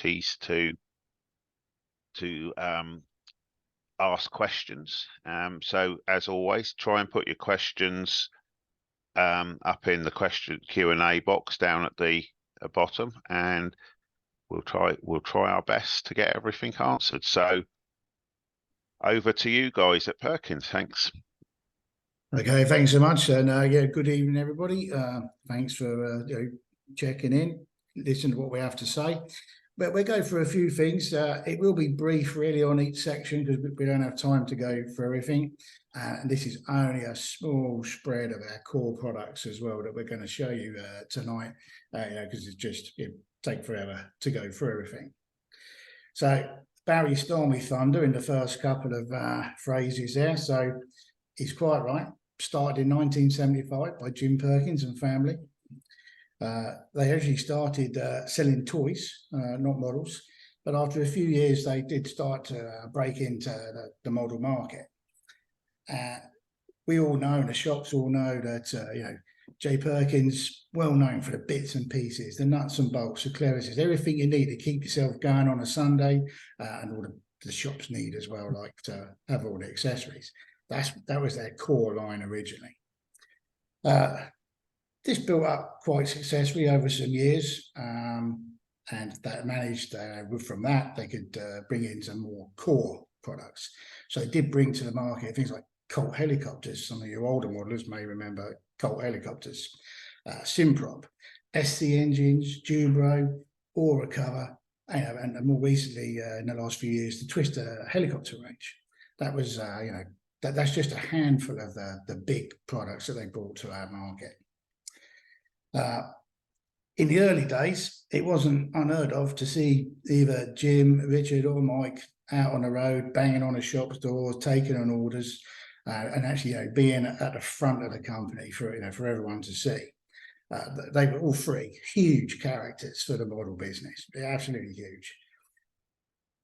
opportunities to ask questions. So as always, try and put your questions up in the question Q&A box down at the bottom, and we'll try our best to get everything answered. So over to you guys at Perkins. Thanks. Okay, thanks so much. And yeah, good evening, everybody. Thanks for checking in, listen to what we have to say. But we'll go through a few things. It will be brief, really, on each section because we don't have time to go for everything. And this is only a small spread of our core products as well that we're going to show you tonight, because it take forever to go through everything. So Barry Stormy Thunder in the first couple of phrases there. So he's quite right. Started in 1975 by J Perkins and family. They actually started selling toys, not models. But after a few years, they did start to break into the model market. We all know, and the shops all know that J Perkins, well known for the bits and pieces, the nuts and bolts, the clearances, everything you need to keep yourself going on a Sunday, and all the shops need as well, like to have all the accessories. That was their core line originally. This built up quite successfully over some years, and that managed, from that, they could bring in some more core products. So they did bring to the market things like Colt helicopters. Some of your older modelers may remember Colt helicopters, Simprop, SC engines, Jubro, Aura cover, and more recently, in the last few years, the Twister helicopter range. That was, that's just a handful of the big products that they brought to our market. In the early days, it wasn't unheard of to see either Jim, Richard, or Mike out on the road, banging on a shop's doors, taking on orders, and actually being at the front of the company for everyone to see. They were all three huge characters for the model business. They're absolutely huge.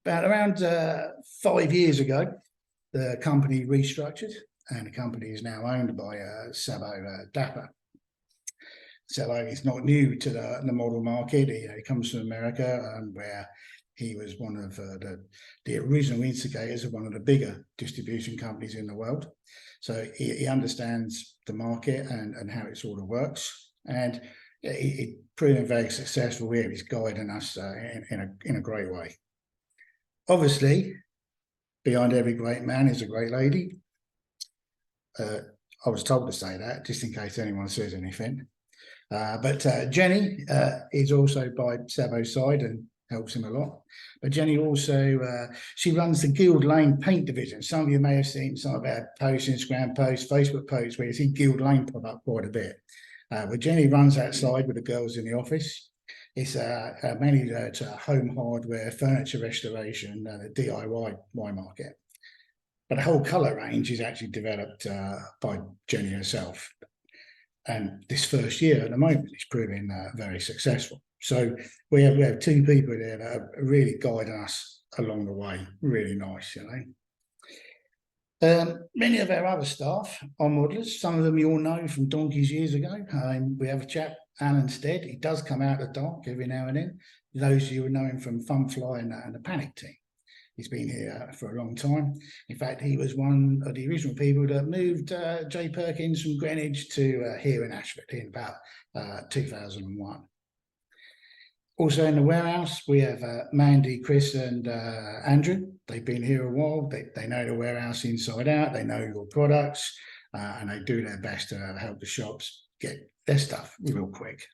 About around 5 years ago, the company restructured, and the company is now owned by Sabo Dapper. Sabo is not new to the model market. He comes from America, where he was one of the original instigators of one of the bigger distribution companies in the world. So he understands the market and how it sort of works. And he's proven very successful here. He's guiding us in a great way. Obviously, behind every great man is a great lady. I was told to say that, just in case anyone says anything. But Jenny is also by Sabo's side and helps him a lot. But Jenny also, she runs the Guild Lane paint division. Some of you may have seen some of our posts, Instagram posts, Facebook posts, where you see Guild Lane pop up quite a bit. But Jenny runs that side with the girls in the office. It's mainly to home hardware, furniture restoration, and the DIY market. But the whole colour range is actually developed by Jenny herself. And this first year at the moment is proving very successful. So we have two people there that are really guiding us along the way. Really nice, Many of our other staff are modelers. Some of them you all know from donkeys years ago. We have a chap, Alan Stead. He does come out of the dark every now and then. Those of you who know him from Funfly and the Panic team. He's been here for a long time. In fact, he was one of the original people that moved J Perkins from Greenwich to here in Ashford in about 2001. Also in the warehouse, we have Mandy, Chris, and Andrew. They've been here a while. They know the warehouse inside out. They know your products, and they do their best to help the shops get their stuff real quick.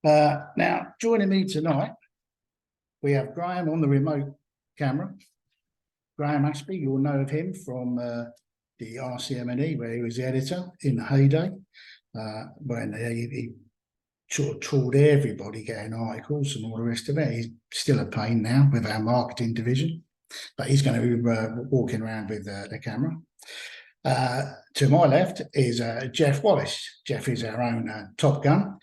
Now, joining me tonight, we have Graham on the remote camera. Graham Ashby, you'll know of him from the RCM&E, where he was the editor in the heyday, when he sort of trawled everybody getting articles and all the rest of it. He's still a pain now with our marketing division, but he's going to be walking around with the camera. To my left is Jeff Wallace. Jeff is our own Top Gun.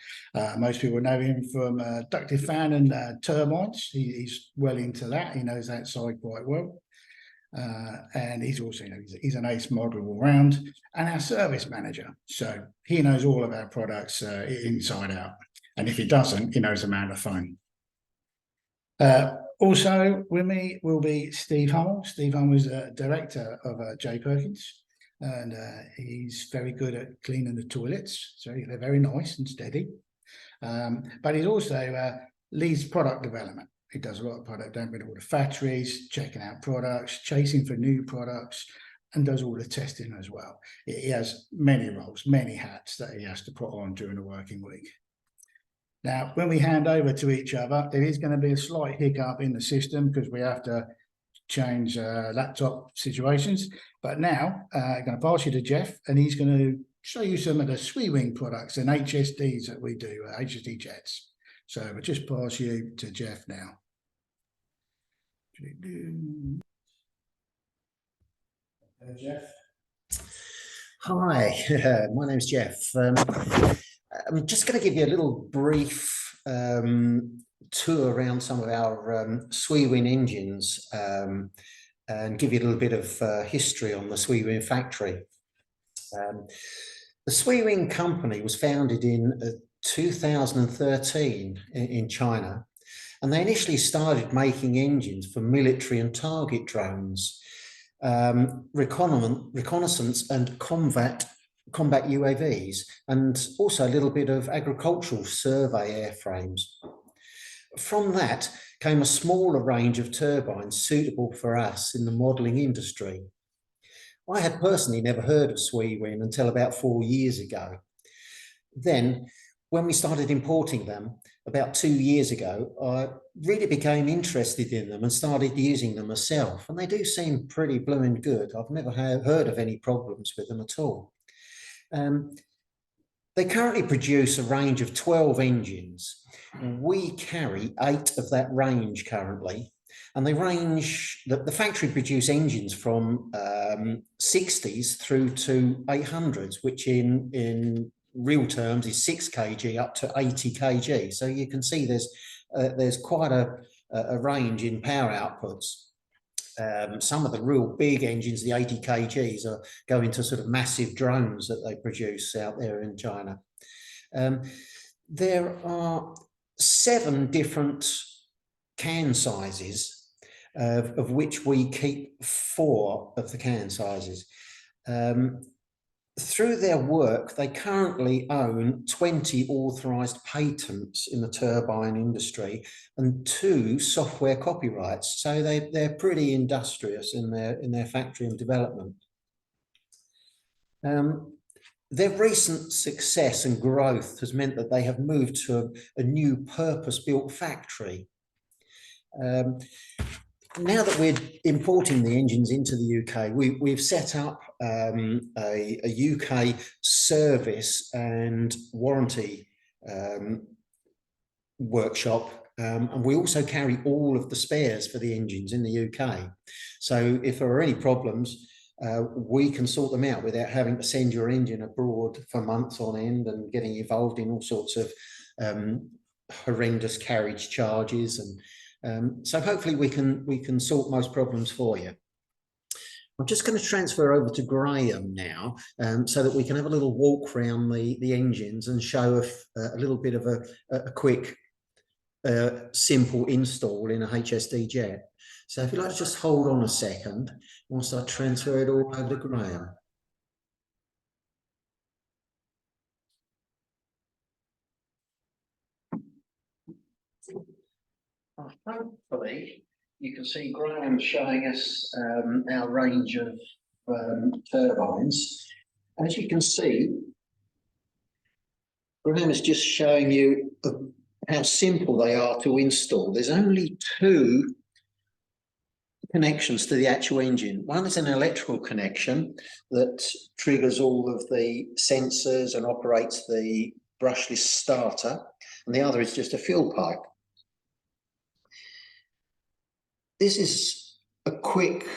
Most people know him from ducted fan and turbines. He's well into that. He knows that side quite well. And he's also, he's an ace model all round, and our service manager. So he knows all of our products inside out. And if he doesn't, he knows them out of the phone. Also with me will be Steve Hummel. Steve Hummel is a director of J Perkins, and he's very good at cleaning the toilets. So they're very nice and steady. But he's also leads product development. He does a lot of product development with all the factories, checking out products, chasing for new products, and does all the testing as well. He has many roles, many hats that he has to put on during the working week. Now, when we hand over to each other, there is going to be a slight hiccup in the system because we have to change laptop situations. But now I'm going to pass you to Jeff, and he's going to show you some of the SWE-wing products and HSDs that we do, HSD jets. So we'll just pass you to Jeff now. Jeff. Hi, my name's Jeff. I'm just going to give you a little brief tour around some of our SWE-wing engines and give you a little bit of history on the SWE-wing factory. The SWE-wing company was founded in 2013 in China, and they initially started making engines for military and target drones, reconnaissance and combat UAVs, and also a little bit of agricultural survey airframes. From that came a smaller range of turbines suitable for us in the modelling industry. I had personally never heard of SWE-wing until about 4 years ago. Then, when we started importing them about 2 years ago, I really became interested in them and started using them myself. And they do seem pretty blooming good. I've never heard of any problems with them at all. They currently produce a range of 12 engines. We carry 8 of that range currently. And they range, the factory produce engines from 60s through to 800s, which in real terms is 6 kg up to 80 kg. So you can see there's quite a range in power outputs. Some of the real big engines, the 80 kgs, go into sort of massive drones that they produce out there in China. There are 7 different can sizes, of which we keep 4 of the can sizes. Through their work, they currently own 20 authorised patents in the turbine industry and 2 software copyrights. So they're pretty industrious in their factory and development. Their recent success and growth has meant that they have moved to a new purpose-built factory. Now that we're importing the engines into the UK, we've set up a UK service and warranty workshop, and we also carry all of the spares for the engines in the UK. So if there are any problems, we can sort them out without having to send your engine abroad for months on end and getting involved in all sorts of horrendous carriage charges. And so hopefully we can sort most problems for you. I'm just going to transfer over to Graham now, so that we can have a little walk around the engines and show a little bit of a quick, simple install in a HSD jet. So if you'd like to just hold on a second whilst I transfer it all over to Graham. Hopefully you can see Graham showing us our range of turbines. As you can see, Graham is just showing you how simple they are to install. There's only 2 connections to the actual engine. One is an electrical connection that triggers all of the sensors and operates the brushless starter, and the other is just a fuel pipe. This is a quick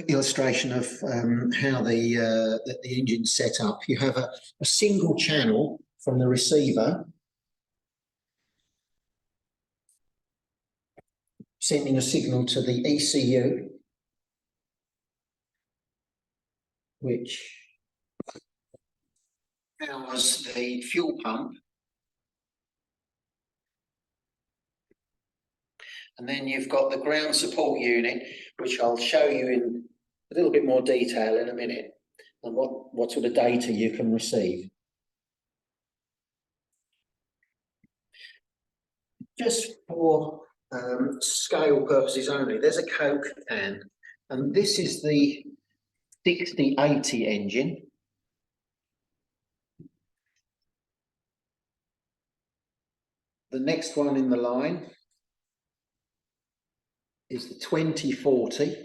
illustration of how the engine's set up. You have a single channel from the receiver sending a signal to the ECU, which powers the fuel pump, And then you've got the ground support unit, which I'll show you in a little bit more detail in a minute, and what sort of data you can receive. Just for scale purposes only, there's a Coke can, and this is the 6080 engine. The next one in the line is the 2040,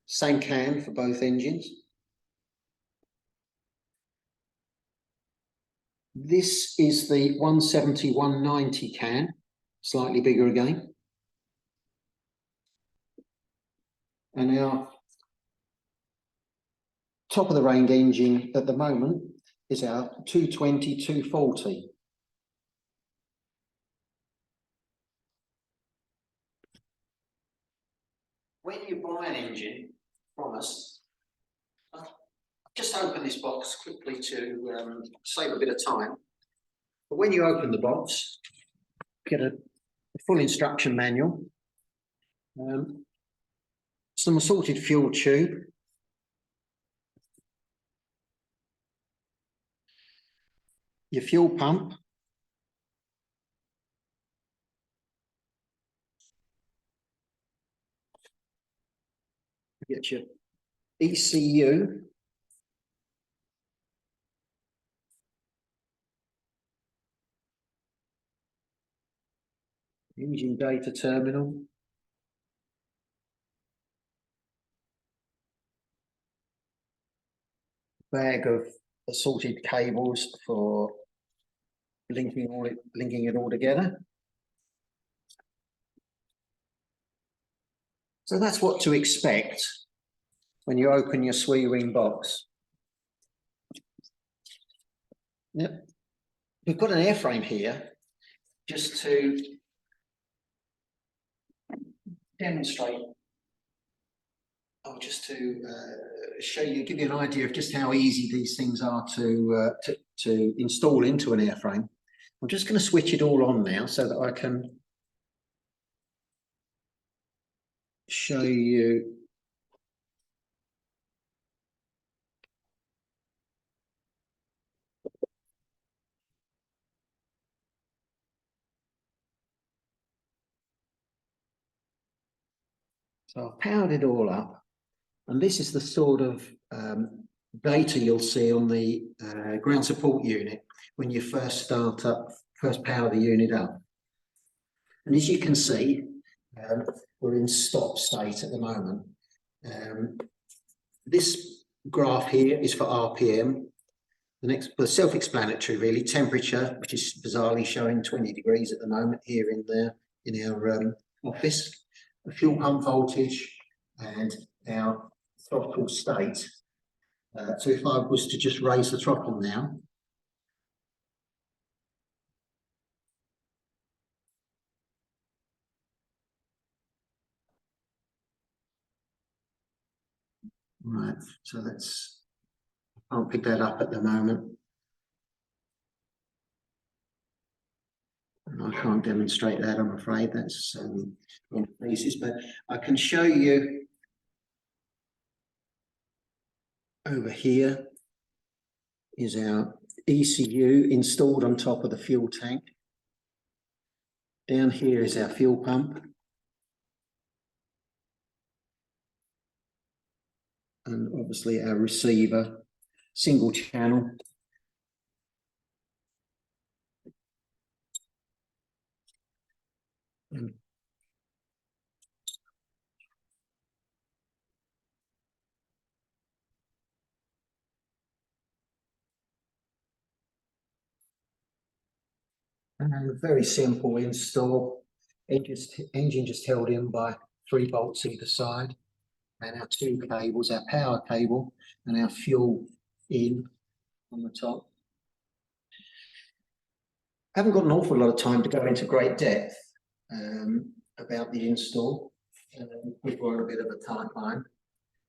same can for both engines. This is the 170-190 can, slightly bigger again. And our top of the range engine at the moment is our 220-240. When you buy an engine from us, I'll just open this box quickly to save a bit of time. But when you open the box, get a full instruction manual, some assorted fuel tube, your fuel pump, get your ECU, engine data terminal, bag of assorted cables for linking it all together. So that's what to expect when you open your SWE-ring box. Yep. We've got an airframe here just to demonstrate, or just to show you, give you an idea of just how easy these things are to install into an airframe. I'm just going to switch it all on now so that I can show you. So I've powered it all up, and this is the sort of data you'll see on the ground support unit when you first power the unit up. And as you can see, we're in stop state at the moment. This graph here is for RPM. The next, well, self-explanatory really, temperature, which is bizarrely showing 20 degrees at the moment here in our office. The fuel pump voltage and our throttle state. So if I was to just raise the throttle now, right, so that's, I can't pick that up at the moment. And I can't demonstrate that, I'm afraid. That's in pieces, but I can show you over here is our ECU installed on top of the fuel tank. Down here is our fuel pump. And obviously our receiver, single channel. And a very simple install. Engine just held in by 3 bolts either side. And our 2 cables, our power cable and our fuel in on the top. I haven't got an awful lot of time to go into great depth about the install. We're on a bit of a timeline,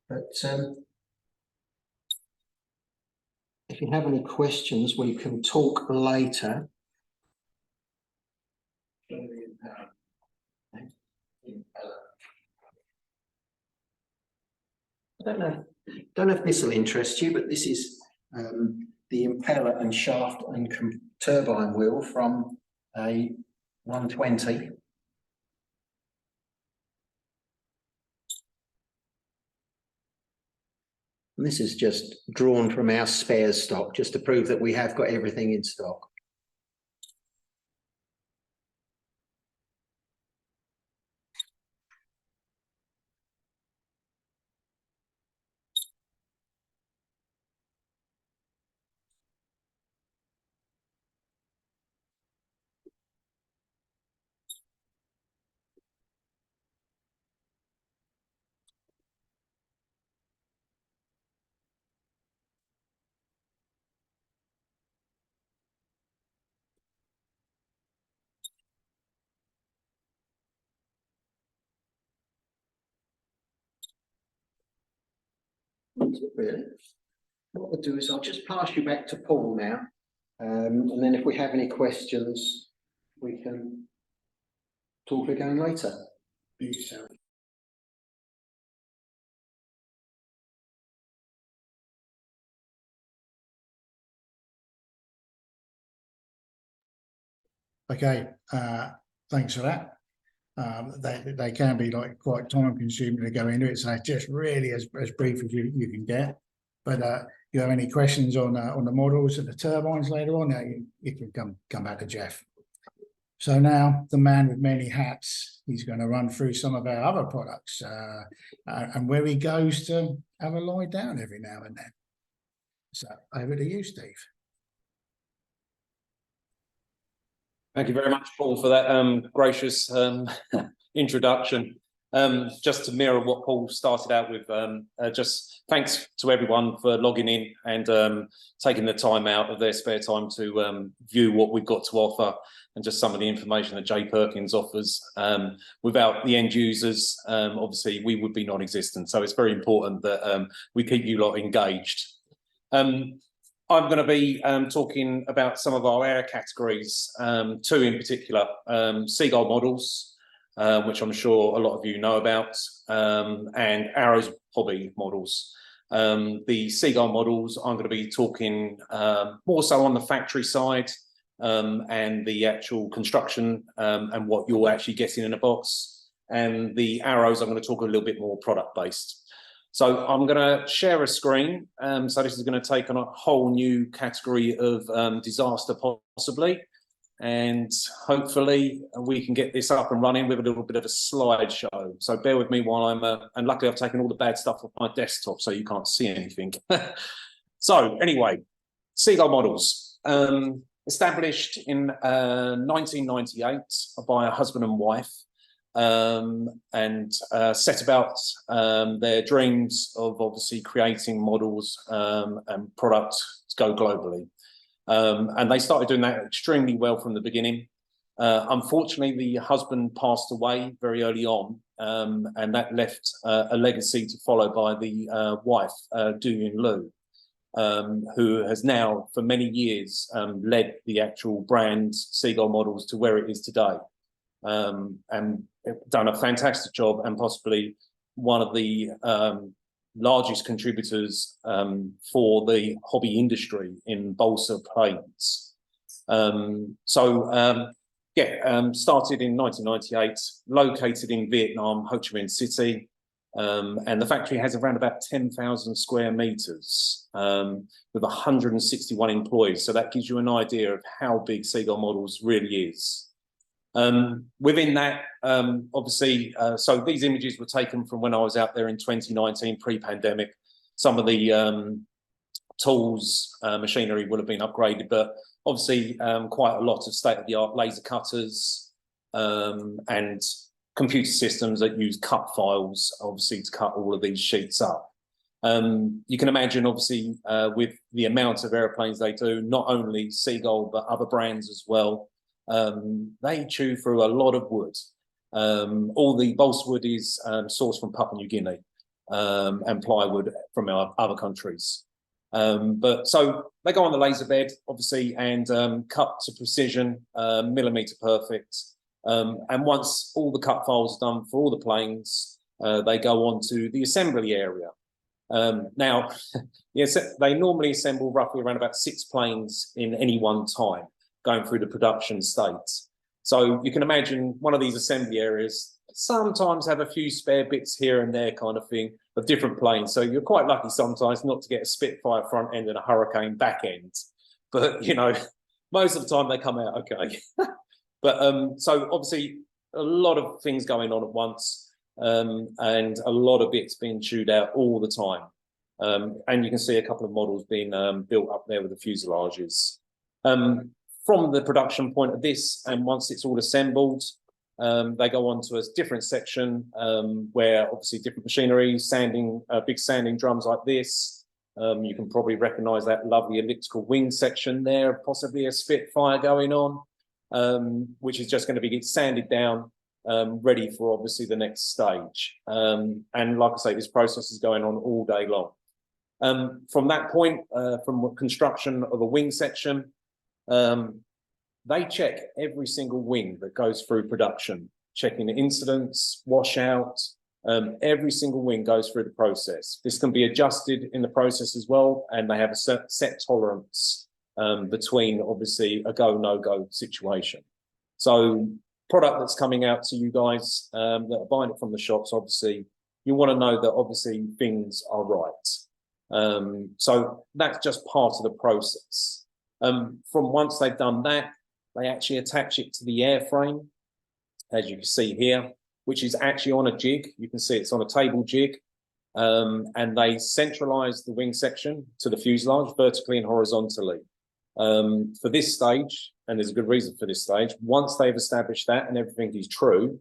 but if you have any questions, we can talk later. don't know if this will interest you, but this is the impeller and shaft and turbine wheel from a 120. And this is just drawn from our spares stock, just to prove that we have got everything in stock. Really. What we'll do is I'll just pass you back to Paul now, and then if we have any questions, we can talk again later. Okay, thanks for that. They can be like quite time consuming to go into it, so just really as brief as you can get. But you have any questions on the models and the turbines later on, you can come back to Jeff. So now the man with many hats, he's going to run through some of our other products and where he goes to have a lie down every now and then. So over to you, Steve. Thank you very much, Paul, for that gracious introduction. Just to mirror what Paul started out with, just thanks to everyone for logging in and taking the time out of their spare time to view what we've got to offer and just some of the information that J Perkins offers. Without the end users, obviously, we would be non-existent. So it's very important that we keep you lot engaged. I'm going to be talking about some of our air categories, two in particular, Seagull models, which I'm sure a lot of you know about, and Arrow's hobby models. The Seagull models, I'm going to be talking more so on the factory side and the actual construction and what you're actually getting in a box. And the Arrows, I'm going to talk a little bit more product-based. So I'm going to share a screen. So this is going to take on a whole new category of disaster, possibly. And hopefully we can get this up and running with a little bit of a slideshow. So bear with me while I'm, and luckily I've taken all the bad stuff off my desktop so you can't see anything. So anyway, Seagull models. Established in 1998 by a husband and wife. And set about their dreams of obviously creating models and products to go globally. And they started doing that extremely well from the beginning. Unfortunately, the husband passed away very early on, and that left a legacy to follow by the wife, Do-Yun Lu, who has now for many years led the actual brand Seagull Models to where it is today. And done a fantastic job and possibly one of the largest contributors for the hobby industry in balsa planes. Started in 1998, located in Vietnam, Ho Chi Minh City, and the factory has around about 10,000 square meters with 161 employees. So that gives you an idea of how big Seagull Models really is. Within that, obviously, so these images were taken from when I was out there in 2019, pre-pandemic. Some of the tools, machinery would have been upgraded, but obviously quite a lot of state-of-the-art laser cutters and computer systems that use cut files, obviously, to cut all of these sheets up. You can imagine, obviously, with the amount of airplanes they do, not only Seagull, but other brands as well. They chew through a lot of wood. All the balsa wood is sourced from Papua New Guinea and plywood from our other countries. But so they go on the laser bed, obviously, and cut to precision, millimeter perfect. And once all the cut files are done for all the planes, they go on to the assembly area. Now, yes, they normally assemble roughly around about 6 planes in any one time, going through the production state. So you can imagine one of these assembly areas sometimes have a few spare bits here and there kind of thing of different planes. So you're quite lucky sometimes not to get a Spitfire front end and a Hurricane back end. But, you know, most of the time they come out okay. But so obviously a lot of things going on at once, and a lot of bits being chewed out all the time. And you can see a couple of models being built up there with the fuselages. From the production point of this, and once it's all assembled, they go on to a different section where obviously different machinery, sanding, big sanding drums like this. You can probably recognize that lovely elliptical wing section there, possibly a Spitfire going on, which is just going to be sanded down, ready for obviously the next stage. And like I say, this process is going on all day long. From that point, from construction of a wing section, they check every single wing that goes through production, checking the incidents, washout. Every single wing goes through the process. This can be adjusted in the process as well, and they have a set tolerance between obviously a go, no-go situation. So product that's coming out to you guys that are buying it from the shops, obviously, you want to know that obviously things are right. So that's just part of the process. From once they've done that, they actually attach it to the airframe, as you can see here, which is actually on a jig. You can see it's on a table jig, and they centralize the wing section to the fuselage vertically and horizontally. For this stage, and there's a good reason for this stage, once they've established that and everything is true,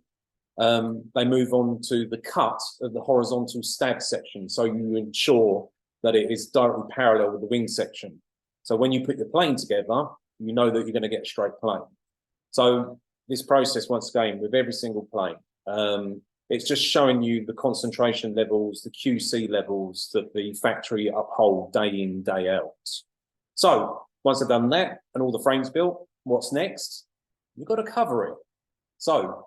they move on to the cut of the horizontal stab section. So you ensure that it is directly parallel with the wing section. So when you put your plane together, you know that you're going to get a straight plane. So this process, once again, with every single plane, it's just showing you the concentration levels, the QC levels that the factory uphold day in, day out. So once they've done that and all the frames built, what's next? You've got to cover it. So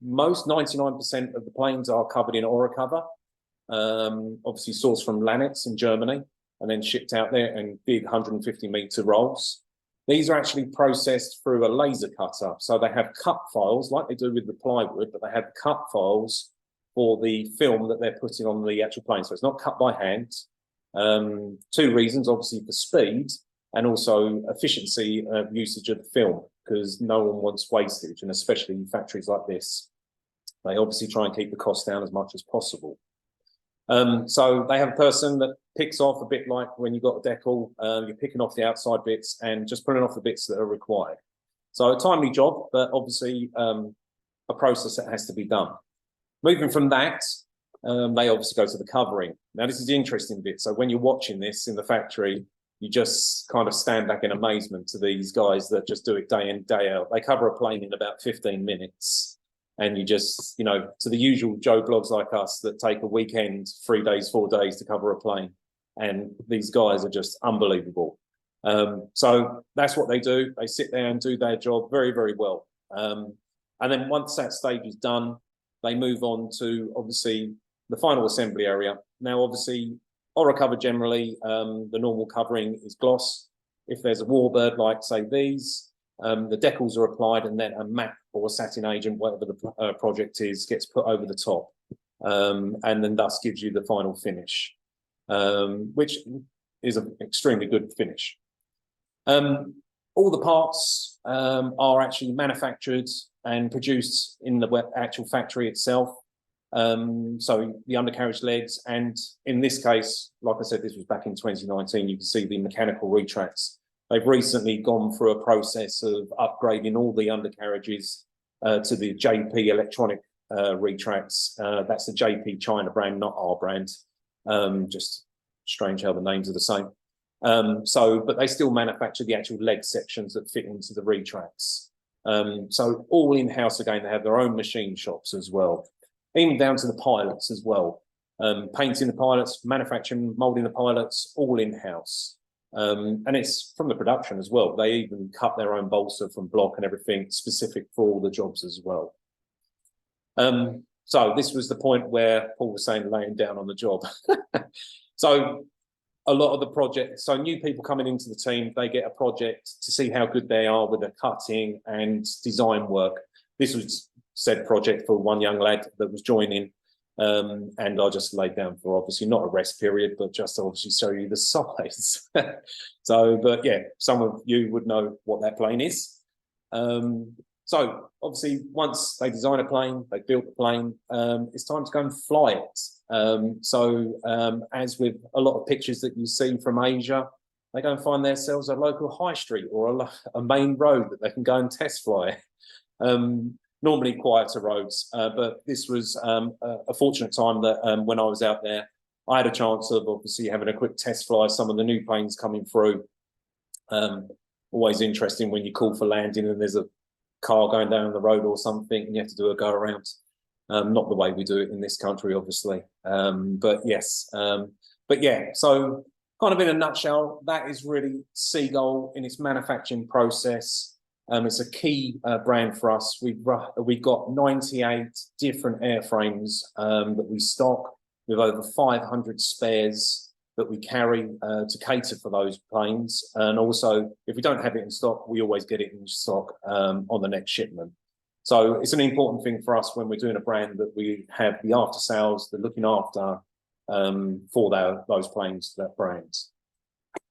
most 99% of the planes are covered in Aura cover, obviously sourced from Lanitz in Germany, and then shipped out there in big 150-meter rolls. These are actually processed through a laser cutter. So they have cut files like they do with the plywood, but they have cut files for the film that they're putting on the actual plane. So it's not cut by hand. 2 reasons, obviously for speed and also efficiency of usage of the film, because no one wants wastage, and especially in factories like this, they obviously try and keep the cost down as much as possible. So they have a person that picks off a bit like when you've got a decal, you're picking off the outside bits and just pulling off the bits that are required. So a timely job, but obviously a process that has to be done. Moving from that, they obviously go to the covering. Now this is the interesting bit. So when you're watching this in the factory, you just kind of stand back in amazement to these guys that just do it day in, day out. They cover a plane in about 15 minutes. And you just, you know, to the usual Joe blogs like us that take a weekend, 3 days, 4 days to cover a plane. And these guys are just unbelievable. So that's what they do. They sit there and do their job very, very well. And then once that stage is done, they move on to obviously the final assembly area. Now, obviously, Aura cover generally, the normal covering is gloss. If there's a warbird like, say, these, the decals are applied, and then a matte or a satin agent, whatever the project is, gets put over the top, and then thus gives you the final finish, which is an extremely good finish. All the parts are actually manufactured and produced in the actual factory itself. So the undercarriage legs, and in this case, like I said, this was back in 2019, you can see the mechanical retracts. They've recently gone through a process of upgrading all the undercarriages to the JP electronic retracts. That's the JP China brand, not our brand. Just strange how the names are the same. But they still manufacture the actual leg sections that fit into the retracts. So all in-house again, they have their own machine shops as well, even down to the pilots as well. Painting the pilots, manufacturing, molding the pilots, all in-house. And it's from the production as well. They even cut their own balsa from block and everything specific for all the jobs as well. So this was the point where Paul was saying laying down on the job. So a lot of the projects, so new people coming into the team, they get a project to see how good they are with the cutting and design work. This was said project for one young lad that was joining, and I just laid down for obviously not a rest period, but just to obviously show you the size. So, but yeah, some of you would know what that plane is. So obviously once they design a plane, they built the plane, it's time to go and fly it. As with a lot of pictures that you see from Asia, they go and find themselves a local high street or a main road that they can go and test fly. Normally quieter roads, but this was a fortunate time that when I was out there, I had a chance of obviously having a quick test fly some of the new planes coming through. Always interesting when you call for landing and there's a car going down the road or something and you have to do a go around. Not the way we do it in this country, obviously. But yes, but yeah, so kind of in a nutshell, that is really Seagull in its manufacturing process. It's a key brand for us. We've got 98 different airframes that we stock with over 500 spares that we carry to cater for those planes. And also, if we don't have it in stock, we always get it in stock on the next shipment. So it's an important thing for us when we're doing a brand that we have the after sales, the looking after for those planes, that brands.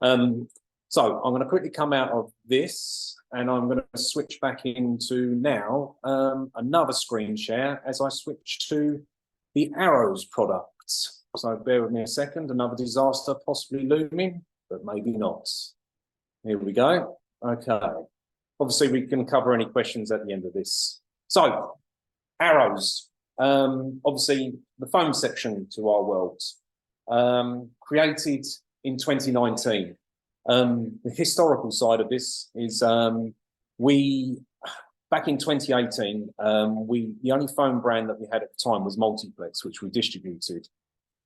So I'm going to quickly come out of this and I'm going to switch back into now another screen share as I switch to the Arrows products. So bear with me a second, another disaster possibly looming, but maybe not. Here we go. Okay. Obviously, we can cover any questions at the end of this. So, Arrows. Obviously, the foam section to our world. Created in 2019. The historical side of this is back in 2018, the only foam brand that we had at the time was Multiplex, which we distributed.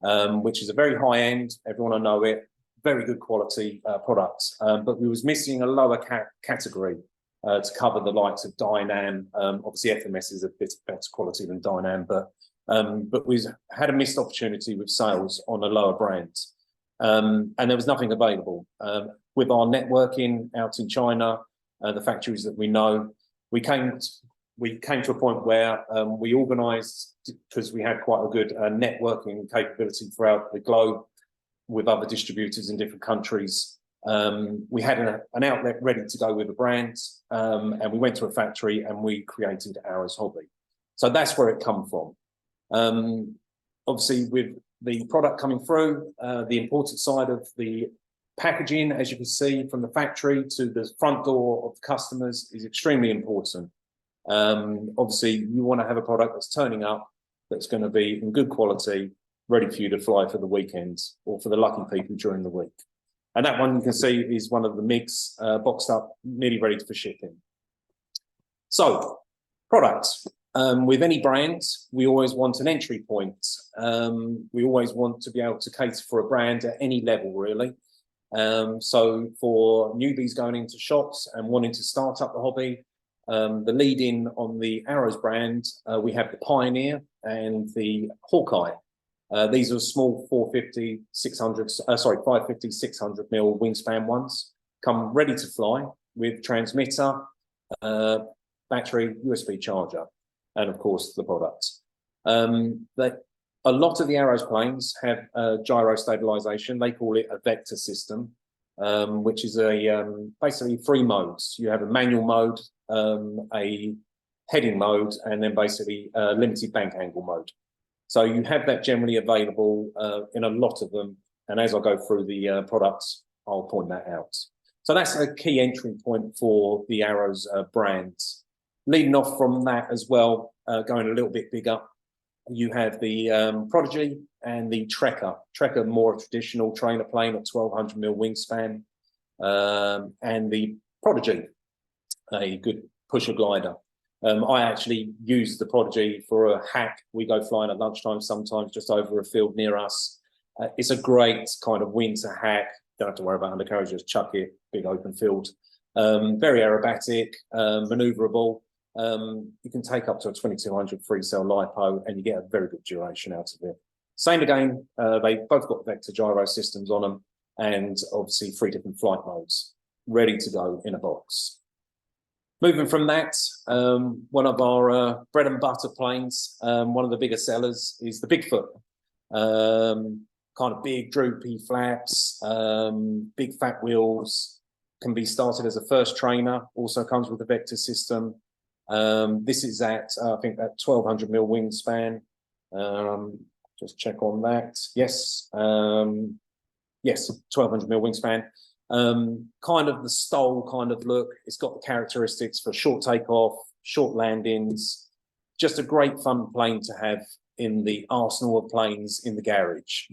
Which is a very high end, everyone will know it, very good quality product. But we was missing a lower category to cover the likes of Dynam. Obviously FMS is a bit better quality than Dynam, but we had a missed opportunity with sales on a lower brand. And there was nothing available. With our networking out in China, the factories that we know, we came to a point where we organised, because we had quite a good networking capability throughout the globe with other distributors in different countries. We had an outlet ready to go with a brand, and we went to a factory and we created Arrows Hobby. So that's where it come from. Obviously, with the product coming through, the important side of the packaging, as you can see from the factory to the front door of the customers, is extremely important. Obviously, you want to have a product that's turning up, that's going to be in good quality, ready for you to fly for the weekend or for the lucky people during the week. And that one you can see is one of the MiGs boxed up, nearly ready for shipping. So, products. With any brand, we always want an entry point. We always want to be able to cater for a brand at any level, really. So for newbies going into shops and wanting to start up the hobby, the lead-in on the Arrows brand, we have the Pioneer and the Hawkeye. These are small 550, 600 mil wingspan ones, come ready to fly with transmitter, battery, USB charger, and of course the product. A lot of the Arrows planes have gyro stabilization. They call it a vector system, which is basically 3 modes. You have a manual mode, a heading mode, and then basically a limited bank angle mode. So you have that generally available in a lot of them. And as I go through the products, I'll point that out. So that's a key entry point for the Arrows brands. Leading off from that as well, going a little bit bigger, you have the Prodigy and the Trekker. Trekker, more traditional trainer plane at 1200 mil wingspan, and the Prodigy, a good pusher glider. I actually use the Prodigy for a hack. We go flying at lunchtime sometimes just over a field near us. It's a great kind of winter hack. Don't have to worry about undercarriage, just chuck it, big open field. Very aerobatic, maneuverable. you can take up to a 2200 free cell lipo and you get a very good duration out of it. Same again, they both got vector gyro systems on them and obviously 3 different flight modes ready to go in a box. Moving from that, one of our bread and butter planes, one of the bigger sellers is the Bigfoot. Kind of big droopy flaps, big fat wheels, can be started as a first trainer, also comes with a vector system. This is at, I think, that 1200mm wingspan. Just check on that. Yes, yes, 1200mm wingspan. Kind of the Stoll kind of look. It's got the characteristics for short takeoff, short landings. Just a great fun plane to have in the arsenal of planes in the garage.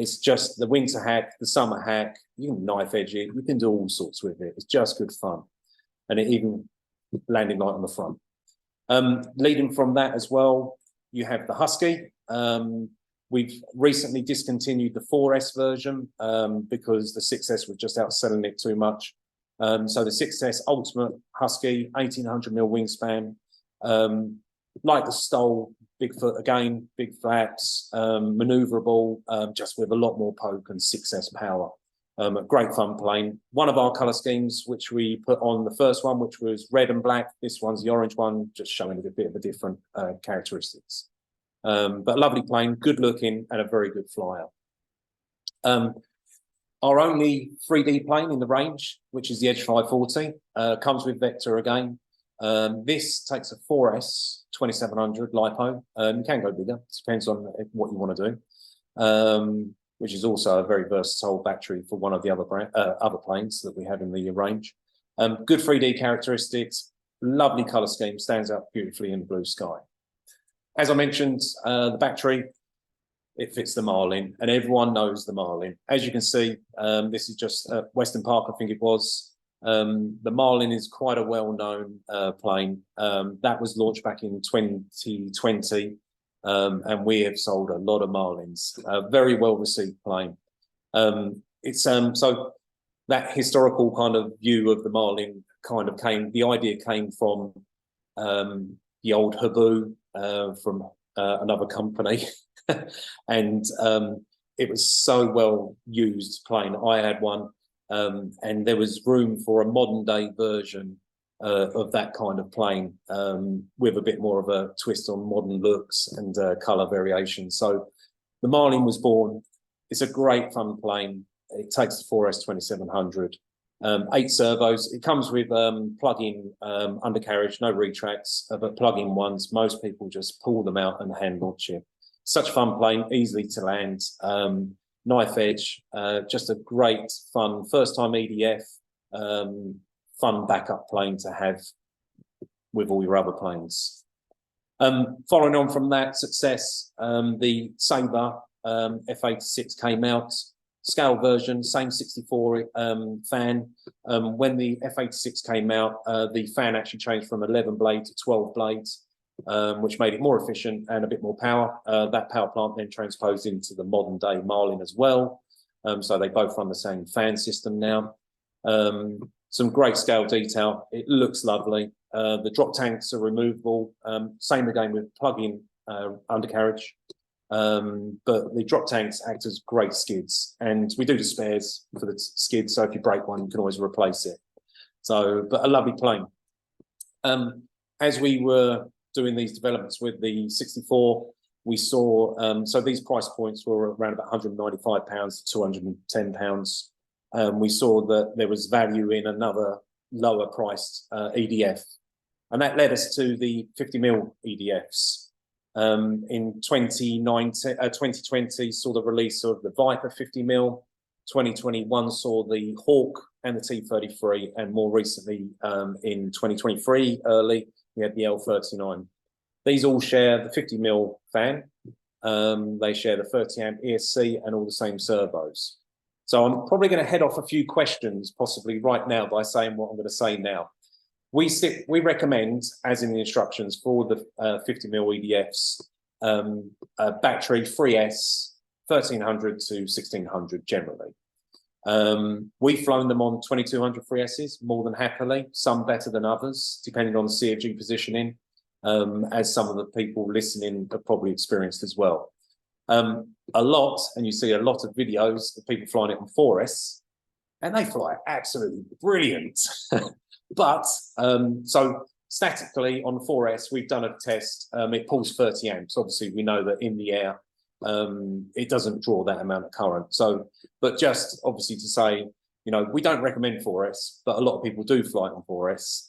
It's just the winter hack, the summer hack. You can knife edge it. You can do all sorts with it. It's just good fun, and it even landing light on the front. Leading from that as well, you have the Husky. We've recently discontinued the 4S version because the 6S was just outselling it too much. So the 6S Ultimate Husky, 1800mm wingspan, like the Stoll Bigfoot again, big flaps, maneuverable, just with a lot more poke and 6S power. A great fun plane. One of our colour schemes, which we put on the first one, which was red and black. This one's the orange one, just showing a bit of a different characteristics. But a lovely plane, good looking, and a very good flyer. Our only 3D plane in the range, which is the Edge 540, comes with vector again. This takes a 4S 2700 lipo. You can go bigger, depends on what you want to do. Which is also a very versatile battery for one of the other planes that we have in the range. Good 3D characteristics, lovely colour scheme, stands out beautifully in the blue sky. As I mentioned, the battery, it fits the Marlin, and everyone knows the Marlin. As you can see, this is just Western Park, I think it was. The Marlin is quite a well-known plane. That was launched back in 2020. And we have sold a lot of Marlins. Very well received plane. It's so that historical kind of view of the Marlin kind of came. The idea came from the old Habu from another company, and it was so well used plane. I had one, and there was room for a modern day version of that kind of plane, with a bit more of a twist on modern looks and colour variation. So the Marlin was born. It's a great fun plane. It takes the 4S 2700, 8 servos. It comes with plug-in undercarriage, no retracts, but plug-in ones. Most people just pull them out and hand launch it. Such a fun plane, easily to land, knife edge, just a great fun first time EDF. Fun backup plane to have with all your other planes. Following on from that success, the Sabre F86 came out, scale version, same 64 fan. When the F86 came out, the fan actually changed from 11 blade to 12 blades, which made it more efficient and a bit more power. That power plant then transposed into the modern day Marlin as well. So they both run the same fan system now. Some great scale detail. It looks lovely. The drop tanks are removable. Same again with plug-in undercarriage. But the drop tanks act as great skids, and we do the spares for the skids. So if you break one, you can always replace it. So, but a lovely plane. As we were doing these developments with the 64, we saw, so these price points were around about £195 to £210. We saw that there was value in another lower priced EDF, and that led us to the 50mm EDFs. In 2020 saw the release of the Viper 50mm. 2021 saw the Hawk and the T33, and more recently in 2023 early we had the L39. These all share the 50mm fan. They share the 30 amp ESC and all the same servos. So I'm probably going to head off a few questions possibly right now by saying what I'm going to say now. We recommend, as in the instructions for the 50mm EDFs, battery 3S 1300 to 1600 generally. We've flown them on 2200 3Ss more than happily, some better than others, depending on the CFG positioning, as some of the people listening have probably experienced as well. A lot, and you see a lot of videos of people flying it on 4S, and they fly absolutely brilliant. But, so statically on 4S, we've done a test, it pulls 30 amps. Obviously, we know that in the air, it doesn't draw that amount of current. So, but just obviously to say, you know, we don't recommend 4S, but a lot of people do fly on 4S,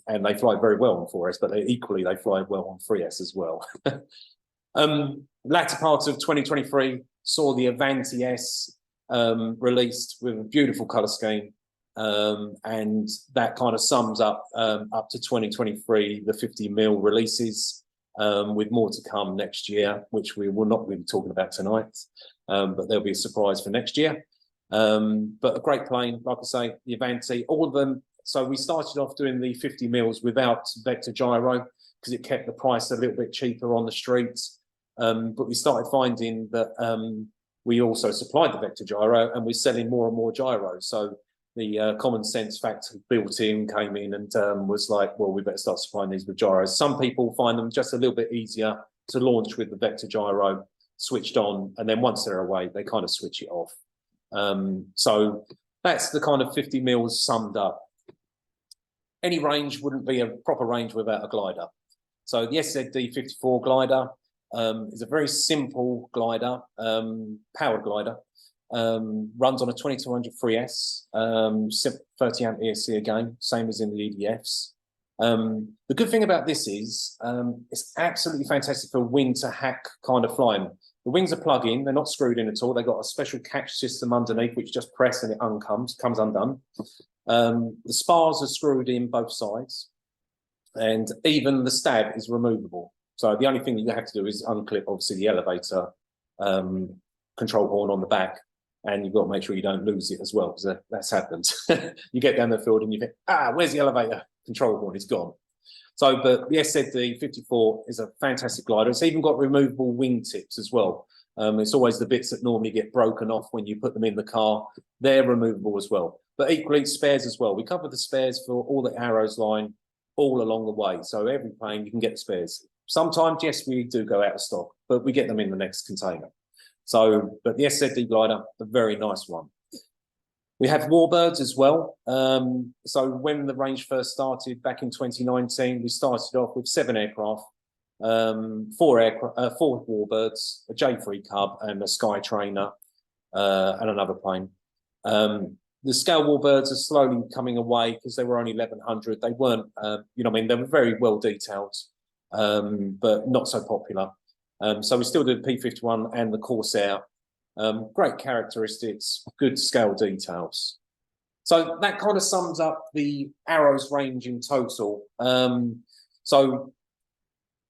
and they fly very well on 4S, but equally they fly well on 3S as well. Latter part of 2023 saw the Avanti S released with a beautiful colour scheme, and that kind of sums up to 2023, the 50mm releases, with more to come next year, which we will not be talking about tonight, but there'll be a surprise for next year. But a great plane, like I say, the Avanti, all of them. So we started off doing the 50mm without vector gyro because it kept the price a little bit cheaper on the streets. But we started finding that we also supplied the vector gyro and we're selling more and more gyros. So the common sense factor built in came in and was like, well, we better start supplying these with gyros. Some people find them just a little bit easier to launch with the vector gyro switched on, and then once they're away, they kind of switch it off. So that's the kind of 50mm summed up. Any range wouldn't be a proper range without a glider. So the SZD54 glider is a very simple glider, powered glider. Runs on a 2200 3S, 30 amp ESC again, same as in the EDFs. The good thing about this is it's absolutely fantastic for winter hack kind of flying. The wings are plug-in, they're not screwed in at all. They've got a special catch system underneath, which just press and it comes undone. The spars are screwed in both sides, and even the stab is removable. So the only thing that you have to do is unclip, obviously, the elevator control horn on the back, and you've got to make sure you don't lose it as well, because that's happened. You get down the field and you think, where's the elevator control horn? It's gone. So, but the SZD54 is a fantastic glider. It's even got removable wing tips as well. It's always the bits that normally get broken off when you put them in the car. They're removable as well. But equally, spares as well. We cover the spares for all the Arrows line all along the way. So every plane, you can get the spares. Sometimes, yes, we do go out of stock, but we get them in the next container. So, but the SZD glider, a very nice one. We have Warbirds as well. So when the range first started back in 2019, we started off with 7 aircraft, 4 Warbirds, a J3 Cub and a Sky Trainer, and another plane. The scale Warbirds are slowly coming away because they were only 1100. They weren't, you know, I mean, they were very well detailed, but not so popular. So we still did the P51 and the Corsair. Great characteristics, good scale details. So that kind of sums up the Arrows range in total. So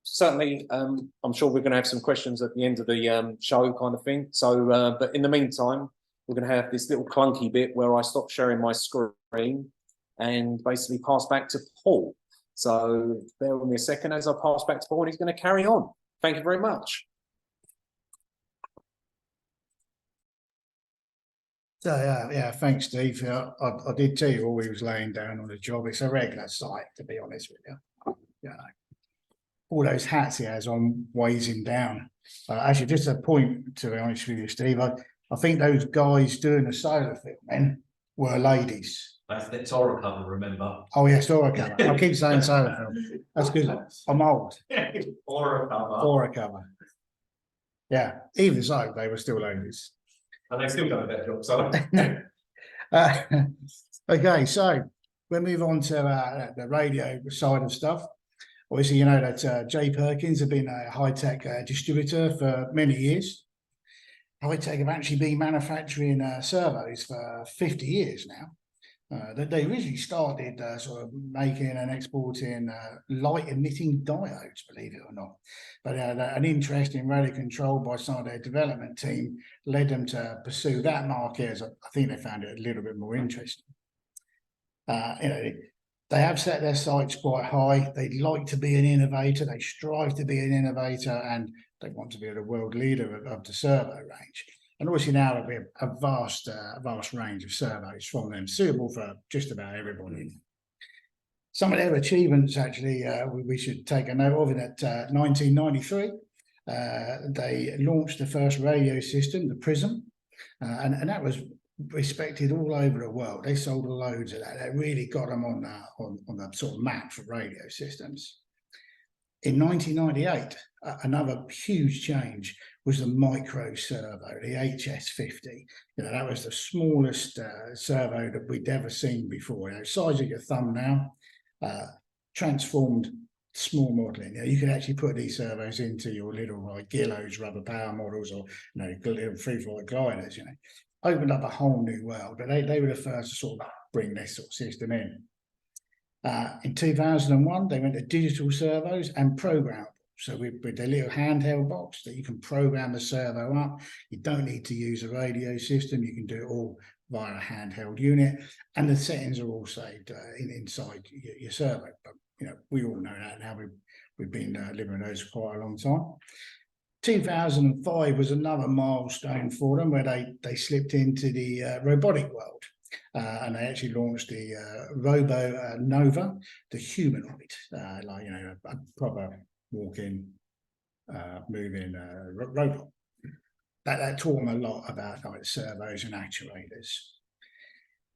certainly, I'm sure we're going to have some questions at the end of the show kind of thing. So, but in the meantime, we're going to have this little clunky bit where I stop sharing my screen and basically pass back to Paul. So bear with me a second as I pass back to Paul, and he's going to carry on. Thank you very much. So yeah, thanks, Steve. I did tell you all he was laying down on the job. It's a regular sight, to be honest with you. You know, all those hats he has on weighs him down. Actually, just a point, to be honest with you, Steve. I think those guys doing the solar film then were ladies. That's the Torah cover, remember? Oh yes, Torah cover. I keep saying solar film. That's because I'm old. Torah cover. Torah cover. Yeah, even so, they were still ladies. And they've still done a better job, so. Okay, so we'll move on to the radio side of stuff. Obviously, you know that J Perkins have been a high-tech distributor for many years. High-tech have actually been manufacturing servos for 50 years now. They originally started sort of making and exporting light-emitting diodes, believe it or not. But an interest in radio control by some of their development team led them to pursue that market, as I think they found it a little bit more interesting. You know, they have set their sights quite high. They'd like to be an innovator. They strive to be an innovator, and they want to be the world leader of the servo range. And obviously now we have a vast range of servos from them, suitable for just about everybody. Some of their achievements, actually, we should take a note of. In 1993, they launched the first radio system, the Prism, and that was respected all over the world. They sold loads of that. They really got them on the sort of map for radio systems. In 1998, another huge change was the micro servo, the HS50. That was the smallest servo that we'd ever seen before. Size of your thumb now, transformed small modelling. You could actually put these servos into your little like Gillows rubber power models, or little free-flight gliders. Opened up a whole new world. But they were the first to sort of bring this sort of system in. In 2001, they went to digital servos and programmable. So with their little handheld box that you can program the servo up. You don't need to use a radio system. You can do it all via a handheld unit, and the settings are all saved inside your servo. But we all know that now. We've been living with those for quite a long time. 2005 was another milestone for them, where they slipped into the robotic world. And they actually launched the Robo Nova, the humanoid, a proper walking, moving robot. That taught them a lot about servos and actuators.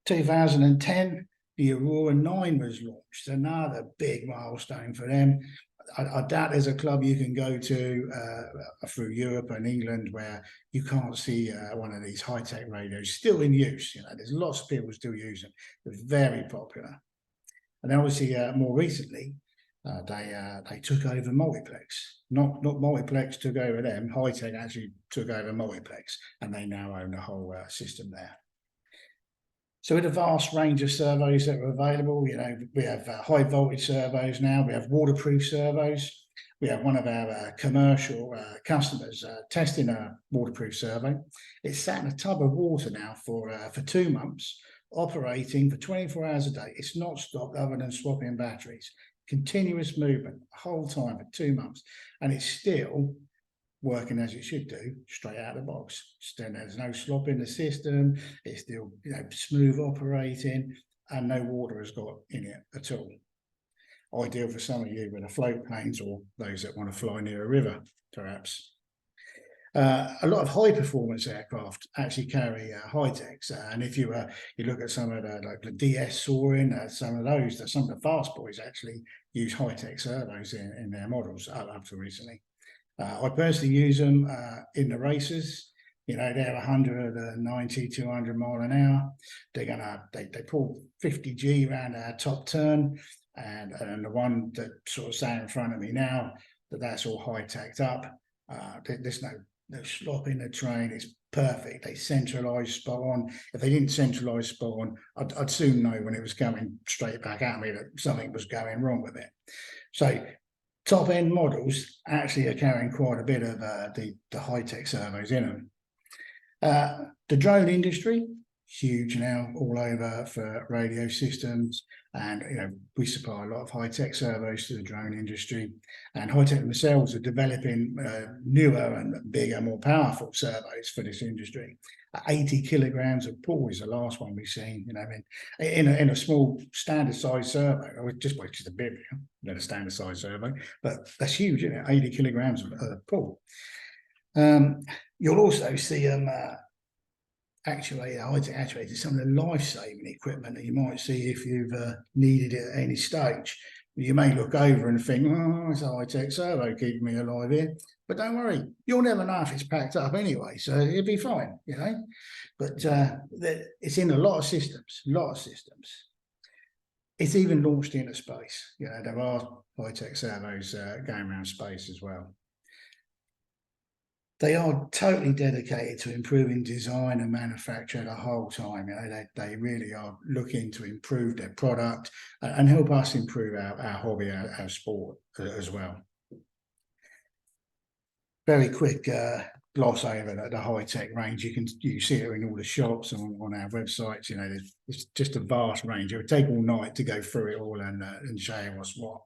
2010, the Aurora 9 was launched, another big milestone for them. I doubt there's a club you can go to through Europe and England where you can't see one of these high-tech radios still in use. There's lots of people still use them. They're very popular. And then obviously more recently, they took over Multiplex. Not Multiplex took over them. High-tech actually took over Multiplex, and they now own the whole system there. So with a vast range of servos that are available, we have high voltage servos now. We have waterproof servos. We have one of our commercial customers testing a waterproof servo. It's sat in a tub of water now for 2 months, operating for 24 hours a day. It's not stopped other than swapping batteries. Continuous movement the whole time for 2 months, and it's still working as it should do, straight out of the box. Still, there's no slop in the system. It's still smooth operating, and no water has got in it at all. Ideal for some of you with float planes, or those that want to fly near a river, perhaps. A lot of high performance aircraft actually carry high-techs, and if you look at some of the DS Soaring, some of the fast boys actually use high-tech servos in their models up to recently. I personally use them in the races. They're 190, 200 mile an hour. They pull 50G around our top turn, and the one that sort of sat in front of me now, that's all high-teched up. There's no slop in the train. It's perfect. They centralise spot on. If they didn't centralise spot on, I'd soon know when it was coming straight back at me that something was going wrong with it. So top-end models actually are carrying quite a bit of the high-tech servos in them. The drone industry, huge now all over for radio systems, and we supply a lot of high-tech servos to the drone industry, and high-tech themselves are developing newer and bigger, more powerful servos for this industry. 80 kilograms of pull is the last one we've seen. In a small standard size servo, or just a bit bigger than a standard size servo, but that's huge, isn't it? 80 kilograms of pull. You'll also see them actuated some of the life-saving equipment that you might see if you've needed it at any stage. You may look over and think, oh, it's a high-tech servo keeping me alive here. But don't worry, you'll never know if it's packed up anyway, so it'll be fine, But it's in a lot of systems, It's even launched into space. There are high-tech servos going around space as well. They are totally dedicated to improving design and manufacture the whole time. They really are looking to improve their product and help us improve our hobby, our sport as well. Very quick gloss over the high-tech range. You see it in all the shops and on our websites. It's just a vast range. It would take all night to go through it all and show you what's what.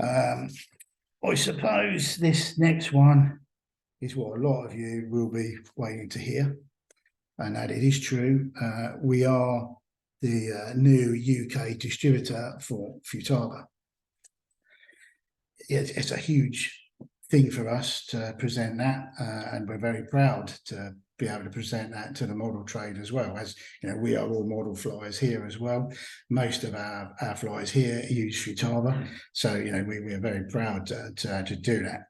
I suppose this next one is what a lot of you will be waiting to hear, and that it is true. We are the new UK distributor for Futaba. It's a huge thing for us to present that, and we're very proud to be able to present that to the model trade as well. As you know, we are all model flyers here as well. Most of our flyers here use Futaba, so you know we are very proud to do that.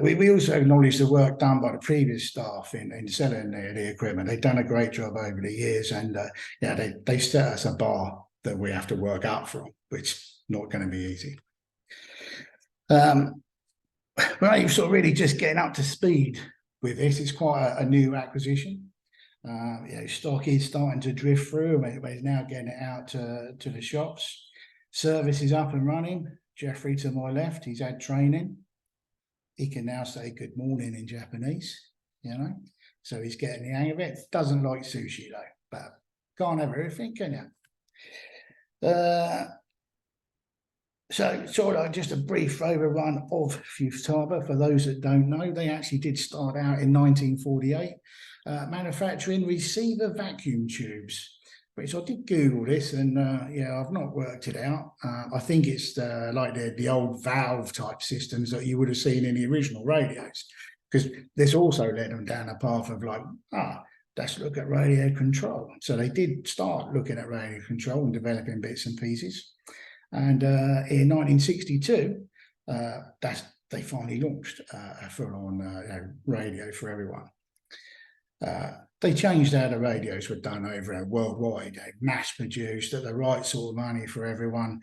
We also acknowledge the work done by the previous staff in selling the equipment. They've done a great job over the years, and they set us a bar that we have to work up from, which is not going to be easy. Right, sort of really just getting up to speed with this. It's quite a new acquisition. Stock is starting to drift through, and we're now getting it out to the shops. Service is up and running. Jeffrey to my left, he's had training. He can now say good morning in Japanese, you know. So he's getting the hang of it. Doesn't like sushi though, but can't have everything, can you? So sort of just a brief overrun of Futaba for those that don't know. They actually did start out in 1948 manufacturing receiver vacuum tubes, which I did Google this, and I've not worked it out. I think it's like the old valve type systems that you would have seen in the original radios, because this also led them down a path of like, let's look at radio control. So they did start looking at radio control and developing bits and pieces. And in 1962, they finally launched a full-on radio for everyone. They changed how the radios were done over worldwide, mass-produced at the right sort of money for everyone.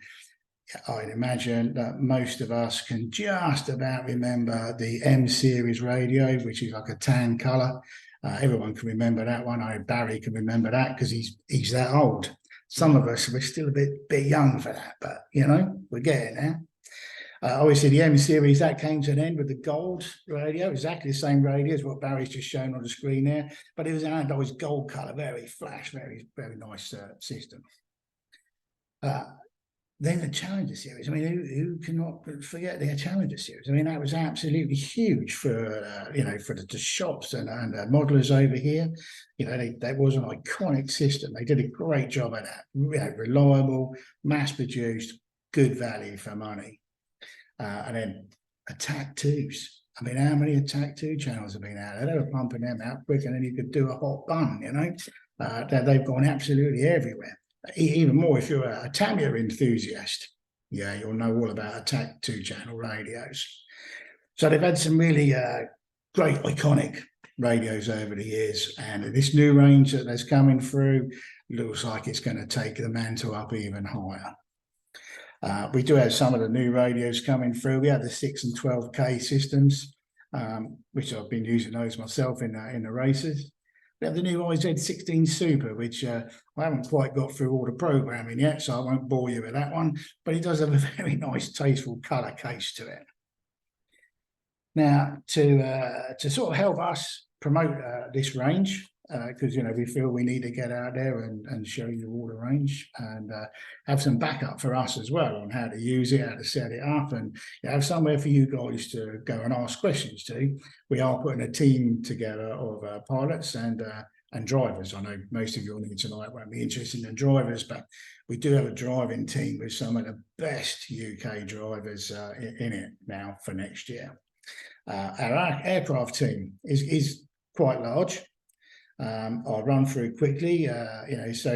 I'd imagine that most of us can just about remember the M series radio, which is like a tan colour. Everyone can remember that one. I know Barry can remember that because he's that old. Some of us, we're still a bit young for that, but, you know, we're getting there. Obviously, the M series, that came to an end with the gold radio, exactly the same radio as what Barry's just shown on the screen there, but it was an anodized gold colour, very flash, very, very nice system. Then the Challenger series. I mean, who cannot forget the Challenger series? I mean, that was absolutely huge for for the shops and modelers over here. You know, that was an iconic system. They did a great job at that. Reliable, mass-produced, good value for money. And then ITAT 2s. I mean, how many ITAT 2 channels have been out there? They were pumping them out quicker than you could do a hot bun. You know, they've gone absolutely everywhere. Even more if you're a Tamiya enthusiast, you'll know all about ITAT 2 channel radios. So they've had some really great iconic radios over the years, and this new range that's coming through looks like it's going to take the mantle up even higher. We do have some of the new radios coming through. We have the 6 and 12K systems, which I've been using those myself in the races. We have the new IZ16 Super, which I haven't quite got through all the programming yet, so I won't bore you with that one, but it does have a very nice, tasteful colour case to it. Now, to sort of help us promote this range, because, we feel we need to get out there and show you all the range and have some backup for us as well on how to use it, how to set it up, and have somewhere for you guys to go and ask questions to. We are putting a team together of pilots and drivers. I know most of you on here tonight won't be interested in the drivers, but we do have a driving team with some of the best UK drivers in it now for next year. Our aircraft team is quite large. I'll run through quickly, so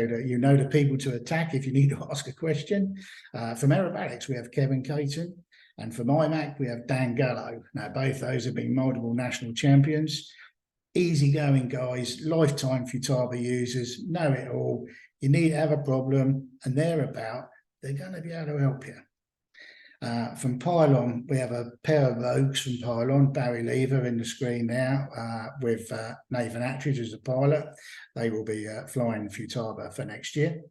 that the people to attack if you need to ask a question. From aerobatics, we have Kevin Caton, and from IMAC, we have Dan Gallo. Now, both those have been multiple national champions. Easygoing guys, lifetime Futaba users, know it all. You need to have a problem, and they're going to be able to help you. From Pylon, we have a pair of rogues from Pylon, Barry Lever in the screen now, with Nathan Attridge as a pilot. They will be flying Futaba for next year.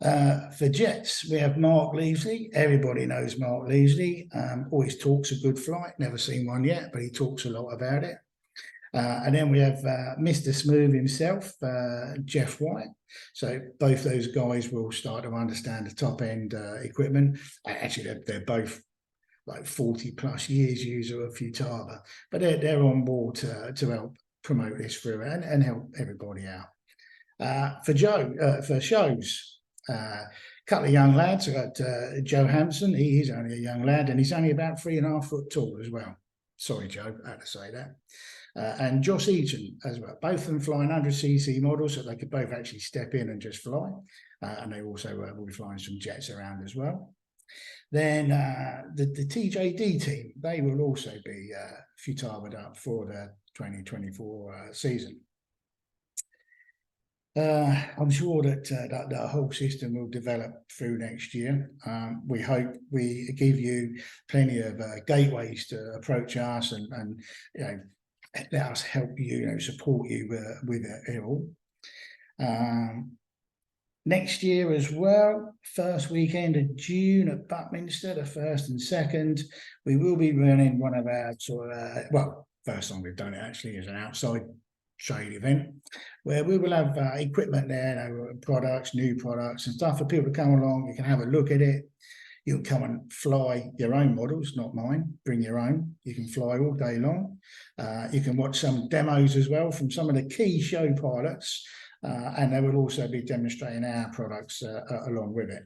For jets, we have Mark Leasley. Everybody knows Mark Leasley. Always talks a good flight. Never seen one yet, but he talks a lot about it. And then we have Mr. Smooth himself, Jeff White. So both those guys will start to understand the top-end equipment. Actually, they're both like 40+ years user of Futaba, but they're on board to help promote this through and help everybody out. For shows, couple of young lads. I got Joe Hampson. He's only a young lad, and he's only about 3.5 foot tall as well. Sorry, Joe, I had to say that. And Josh Eaton as well. Both of them flying 100cc models, so they could both actually step in and just fly. And they also will be flying some jets around as well. Then the TJD team, they will also be Futaba up for the 2024 season. I'm sure that the whole system will develop through next year. We hope we give you plenty of gateways to approach us and let us help you, support you with it all. Next year as well, first weekend of June at Buckminster, the 1st and 2nd, we will be running one of our first time we've done it actually is an outside trade event where we will have equipment there, products, new products and stuff for people to come along. You can have a look at it. You can come and fly your own models, not mine. Bring your own. You can fly all day long. You can watch some demos as well from some of the key show pilots, and they will also be demonstrating our products along with it.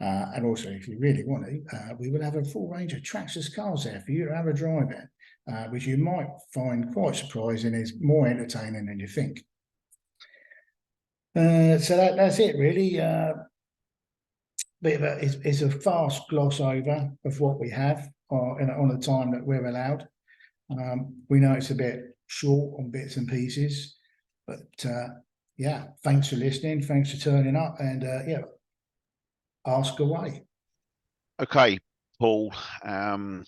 And also, if you really want to, we will have a full range of Traxxas cars there for you to have a drive in, which you might find quite surprising. Is more entertaining than you think. So that's it, really. It's a fast gloss over of what we have on the time that we're allowed. We know it's a bit short on bits and pieces, but yeah, thanks for listening. Thanks for turning up, and yeah, ask away. Okay, Paul and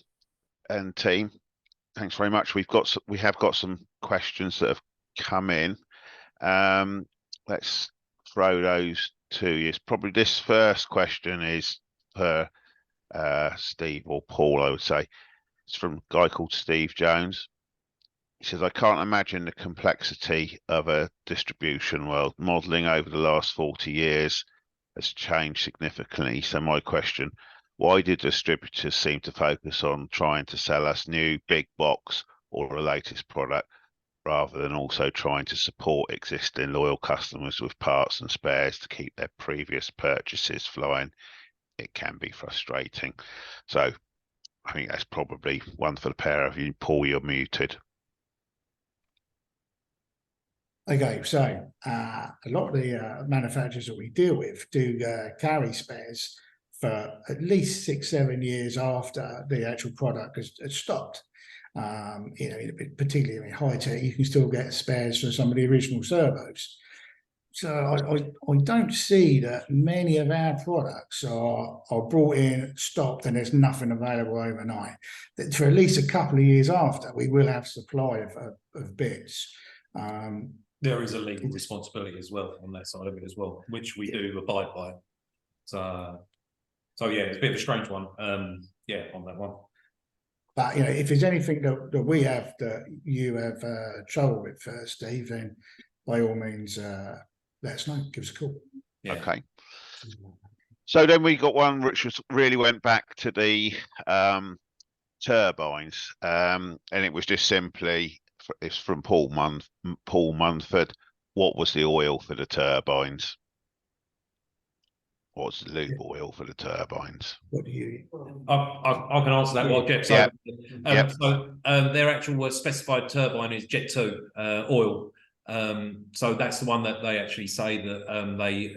team, thanks very much. We have got some questions that have come in. Let's throw those to you. Probably this first question is per Steve or Paul, I would say. It's from a guy called Steve Jones. He says, I can't imagine the complexity of a distribution world. Modelling over the last 40 years has changed significantly. So my question, why do distributors seem to focus on trying to sell us new big box or the latest product, rather than also trying to support existing loyal customers with parts and spares to keep their previous purchases flying? It can be frustrating. So I think that's probably one for the pair of you. Paul, you're muted. Okay, so a lot of the manufacturers that we deal with do carry spares for at least 6-7 years after the actual product has stopped. Particularly in high tech, you can still get spares for some of the original servos. So I don't see that many of our products are brought in, stopped, and there's nothing available overnight. That for at least a couple of years after, we will have supply of bits. There is a legal responsibility as well on that side of it as well, which we do abide by. So yeah, it's a bit of a strange one. On that one. But if there's anything that we have that you have trouble with, Steve, then by all means, let us know. Give us a call. Yeah. Okay. So then we got one which really went back to the turbines, and it was just simply, it's from Paul Munford. What was the oil for the turbines? What's the lube oil for the turbines? What do you? I can answer that while Jeff's over. So their actual specified turbine is Jet 2 oil. So that's the one that they actually say that they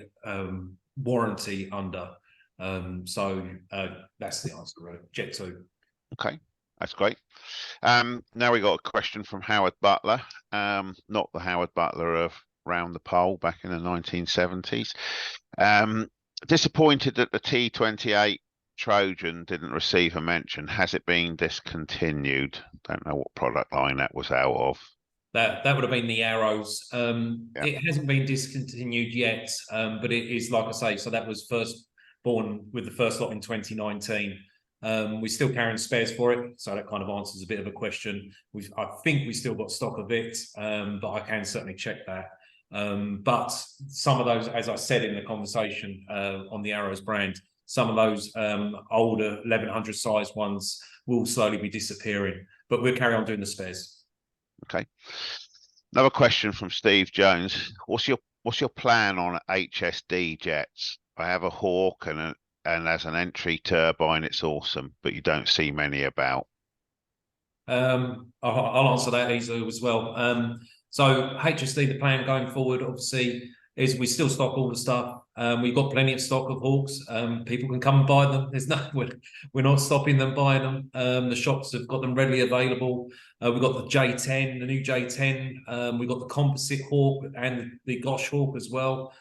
warranty under. So that's the answer, really. Jet 2. Okay, that's great. Now we got a question from Howard Butler, not the Howard Butler of Round the Pole back in the 1970s. Disappointed that the T28 Trojan didn't receive a mention. Has it been discontinued? Don't know what product line that was out of. That would have been the Arrows. It hasn't been discontinued yet, but it is, like I say, so that was first born with the first lot in 2019. We're still carrying spares for it, so that kind of answers a bit of a question. I think we still got stock of it, but I can certainly check that. But some of those, as I said in the conversation on the Arrows brand, some of those older 1100 size ones will slowly be disappearing, but we'll carry on doing the spares. Okay. Another question from Steve Jones. What's your plan on HSD jets? I have a Hawk and as an entry turbine, it's awesome, but you don't see many about. I'll answer that easily as well. So HSD, the plan going forward, obviously, is we still stock all the stuff. We've got plenty of stock of Hawks. People can come and buy them. We're not stopping them buying them. The shops have got them readily available. We've got the J10, the new J10. We've got the composite Hawk and the Gosh Hawk as well.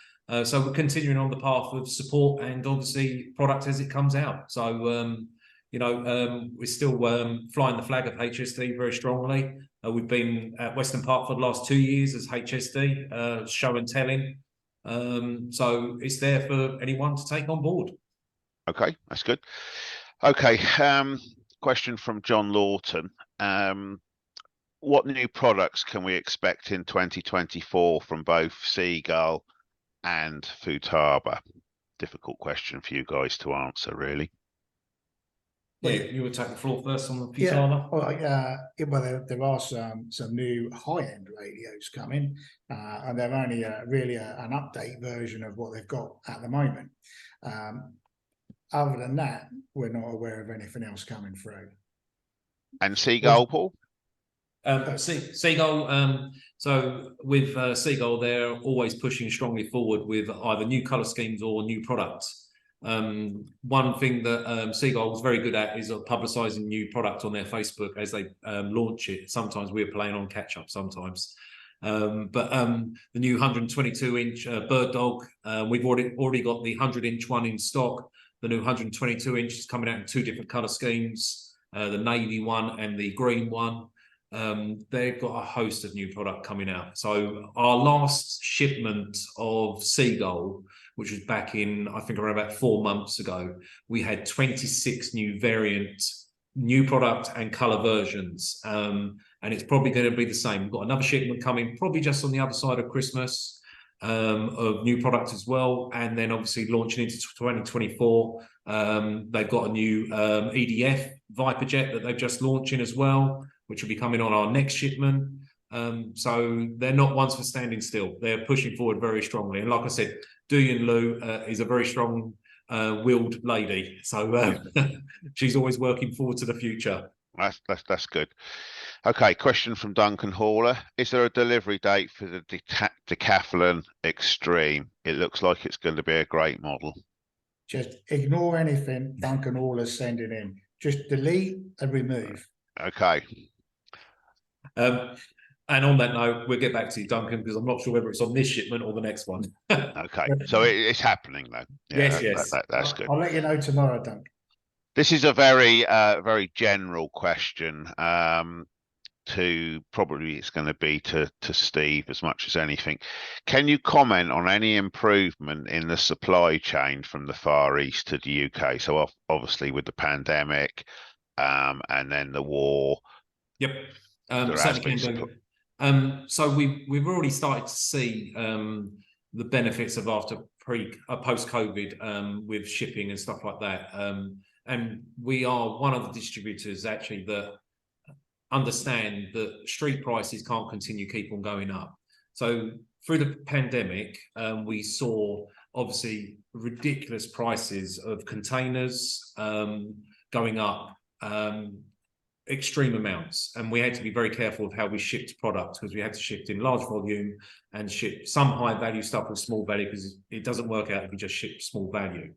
So we're continuing on the path of support and obviously product as it comes out. So we're still flying the flag of HSD very strongly. We've been at Western Park for the last 2 years as HSD, show and telling. So it's there for anyone to take on board. Okay, that's good. Okay, question from John Lawton. What new products can we expect in 2024 from both Seagull and Futaba? Difficult question for you guys to answer, really. Yeah, you would take the floor first on the Futaba. Yeah, well, there are some new high-end radios coming, and they're only really an update version of what they've got at the moment. Other than that, we're not aware of anything else coming through. And Seagull, Paul? Seagull, so with Seagull, they're always pushing strongly forward with either new colour schemes or new products. One thing that Seagull was very good at is publicising new product on their Facebook as they launch it. Sometimes we're playing on catch up sometimes. But the new 122-inch Bird Dog, we've already got the 100-inch one in stock. The new 122-inch is coming out in 2 different colour schemes, the navy one and the green one. They've got a host of new product coming out. So our last shipment of Seagull, which was back in, I think, around about 4 months ago, we had 26 new variant, new product and colour versions. And it's probably going to be the same. We've got another shipment coming probably just on the other side of Christmas of new product as well. And then obviously launching into 2024, they've got a new EDF Viper jet that they've just launching as well, which will be coming on our next shipment. So they're not ones for standing still. They're pushing forward very strongly. And like I said, Duyan Lu is a very strong willed lady. So she's always working forward to the future. That's good. Okay, question from Duncan Haller. Is there a delivery date for the Decathlon Extreme? It looks like it's going to be a great model. Just ignore anything Duncan Haller's sending in. Just delete and remove. Okay. And on that note, we'll get back to you, Duncan, because I'm not sure whether it's on this shipment or the next one. Okay, so it's happening though. Yeah, yes. That's good. I'll let you know tomorrow, Duncan. This is a very, very general question. It's going to be to Steve as much as anything. Can you comment on any improvement in the supply chain from the Far East to the UK? So obviously with the pandemic, and then the war. Yep. Certainly can do. So we've already started to see the benefits of post-COVID with shipping and stuff like that. And we are one of the distributors actually that understand that street prices can't keep on going up. So through the pandemic, we saw obviously ridiculous prices of containers going up. Extreme amounts, and we had to be very careful of how we shipped products because we had to ship in large volume and ship some high value stuff with small value because it doesn't work out if we just ship small value.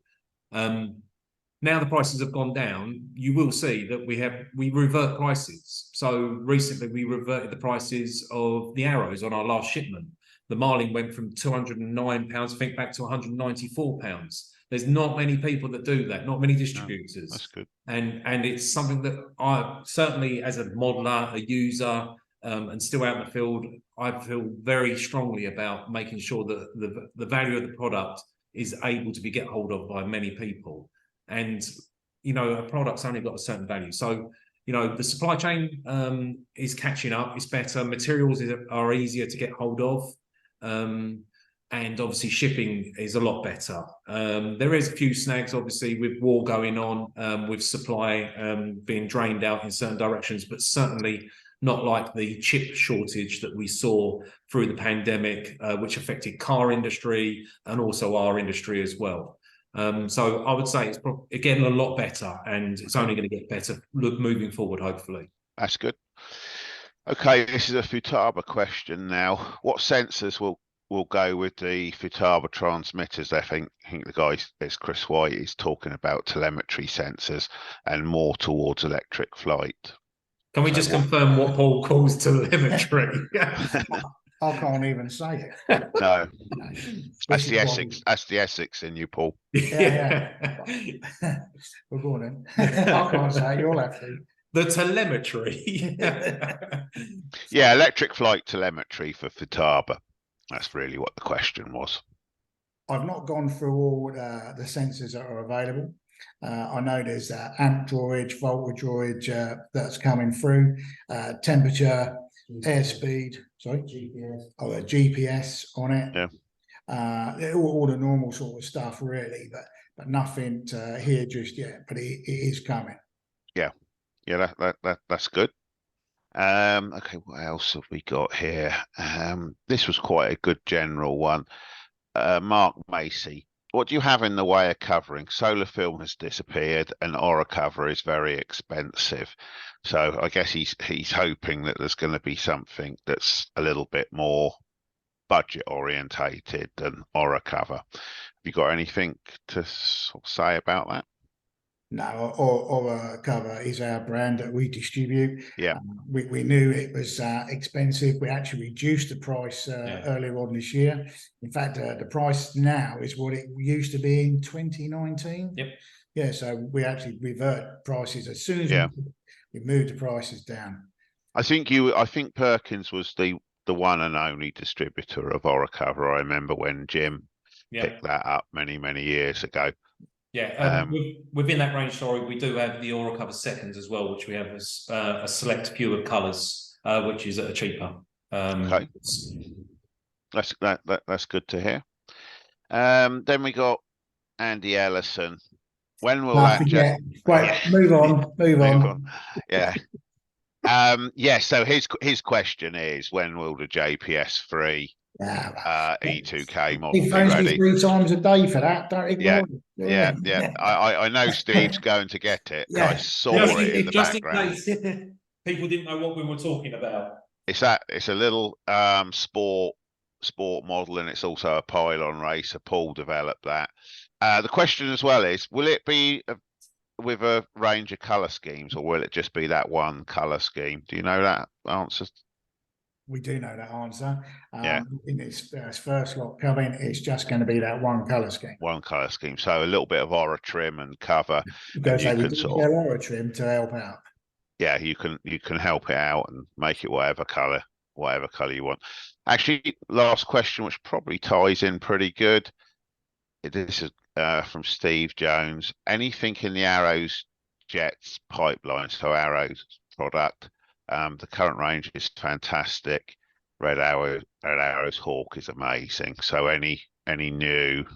Now the prices have gone down, you will see that we revert prices. So recently we reverted the prices of the arrows on our last shipment. The marling went from £209, I think, back to £194. There's not many people that do that, not many distributors. No, that's good. And it's something that I certainly, as a modeler, a user, and still out in the field, I feel very strongly about making sure that the value of the product is able to be get hold of by many people. And, a product's only got a certain value. So, the supply chain is catching up. It's better. Materials are easier to get hold of. and obviously shipping is a lot better. There is a few snags, obviously, with war going on, with supply being drained out in certain directions, but certainly not like the chip shortage that we saw through the pandemic, which affected car industry and also our industry as well. So I would say it's getting a lot better, and it's only going to get better moving forward, hopefully. That's good. Okay, this is a Futaba question now. What sensors will go with the Futaba transmitters? I think the guy, it's Chris White, is talking about telemetry sensors and more towards electric flight. Can we just confirm what Paul calls telemetry? I can't even say it. No, that's the Essex. That's the Essex in you, Paul. Yeah. We're going in. I can't say it. You'll have to. The telemetry. Yeah, electric flight telemetry for Futaba. That's really what the question was. I've not gone through all the sensors that are available. I know there's amp drawage, voltage drawage that's coming through, temperature, airspeed, GPS on it. Yeah. All the normal sort of stuff, really, but nothing here just yet. But it is coming. Yeah, that's good. Okay, what else have we got here? This was quite a good general one. Mark Macy, what do you have in the way of covering? Solar film has disappeared and Aura cover is very expensive. So I guess he's hoping that there's going to be something that's a little bit more budget orientated than Aura cover. Have you got anything to say about that? No, Aura cover is our brand that we distribute. Yeah. We knew it was expensive. We actually reduced the price earlier on this year. In fact, the price now is what it used to be in 2019. Yep. Yeah, so we actually revert prices as soon as we moved the prices down. I think Perkins was the one and only distributor of Aura cover. I remember when Jim picked that up many years ago. Yeah, within that range, sorry, we do have the Aura cover seconds as well, which we have as a select few of colours, which is at a cheaper. Okay, that's good to hear. Then we got Andy Ellison. When will move on. Yeah. Yeah, so his question is, when will the JPS3 E2K model he phones me 3 times a day for that. Don't ignore it. Yeah. I know Steve's going to get it. Yeah. I saw it in the background. In case people didn't know what we were talking about. It's a little sport model, and it's also a pylon racer. Paul developed that. The question as well is, will it be with a range of colour schemes, or will it just be that one colour scheme? Do you know that answer? We do know that answer. In its first lot coming, it's just going to be that one colour scheme. One colour scheme. So a little bit of Aura trim and cover. And you can sort of Aura trim to help out. Yeah, you can help it out and make it whatever colour you want. Actually, last question, which probably ties in pretty good. This is from Steve Jones. Anything in the Arrows Jets pipeline? So Arrows product. The current range is fantastic. Red Arrow's Hawk is amazing. So any new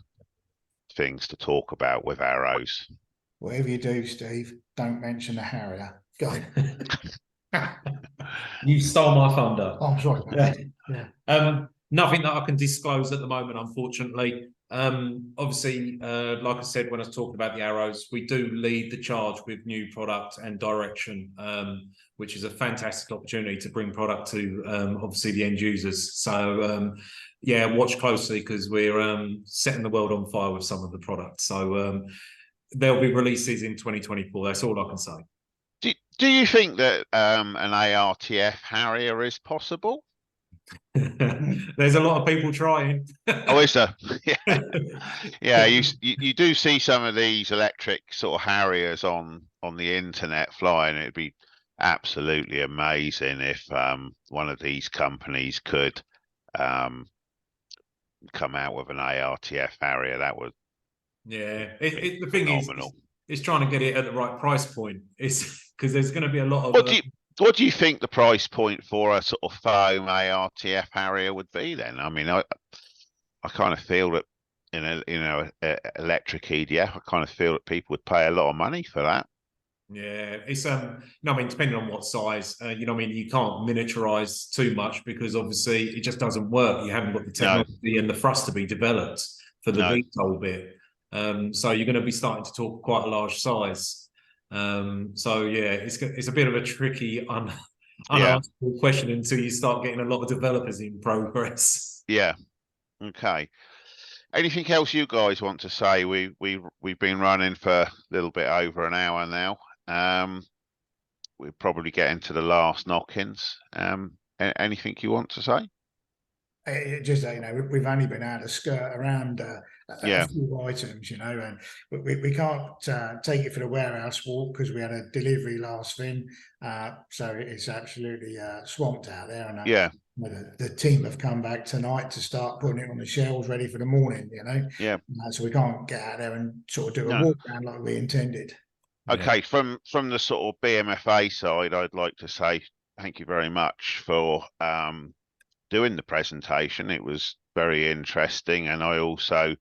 things to talk about with Arrows? Whatever you do, Steve, don't mention the Harrier. Go. You stole my thunder. Oh, I'm sorry. Yeah. Nothing that I can disclose at the moment, unfortunately. Obviously, like I said, when I was talking about the Arrows, we do lead the charge with new product and direction, which is a fantastic opportunity to bring product to obviously the end users. So yeah, watch closely, because we're setting the world on fire with some of the products. So there'll be releases in 2024. That's all I can say. Do you think that an ARTF Harrier is possible? There's a lot of people trying. Oh, is there? Yeah. You do see some of these electric sort of Harriers on the internet flying. It'd be absolutely amazing if one of these companies could come out with an ARTF Harrier. That would the thing is, it's trying to get it at the right price point. It's because there's going to be a lot of what do you think the price point for a sort of foam ARTF Harrier would be then? I mean, I kind of feel that in a electric EDF, I kind of feel that people would pay a lot of money for that. Yeah, it's no, I mean, depending on what size, you know, I mean, you can't miniaturize too much because obviously it just doesn't work. You haven't got the technology and the thrust to be developed for the VTOL bit. So you're going to be starting to talk quite a large size. So yeah, it's a bit of a tricky, unanswerable question until you start getting a lot of developers in progress. Yeah. Okay. Anything else you guys want to say? We've been running for a little bit over an hour now. We're probably getting to the last knock-ins. Anything you want to say? Just, you know, we've only been able to skirt around a few items, you know, and we can't take it for the warehouse walk because we had a delivery last thing. So it's absolutely swamped out there. And the team have come back tonight to start putting it on the shelves ready for the morning, you know. Yeah. So we can't get out there and sort of do a walk around like we intended. Okay, from the sort of BMFA side, I'd like to say thank you very much for doing the presentation. It was very interesting, and I also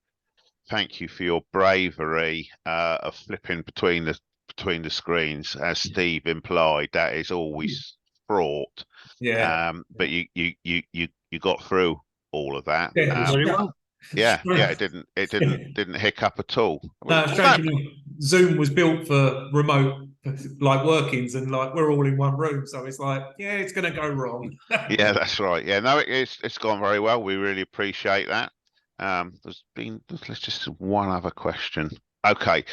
thank you for your bravery of flipping between the screens, as Steve implied. That is always fraught. Yeah. But you got through all of that. Very well. Yeah, it didn't hiccup at all. No, strangely, Zoom was built for remote like workings, and like we're all in one room, so it's like, yeah, it's going to go wrong. Yeah, that's right. Yeah, no, it's gone very well. We really appreciate that. There's just one other question. Okay,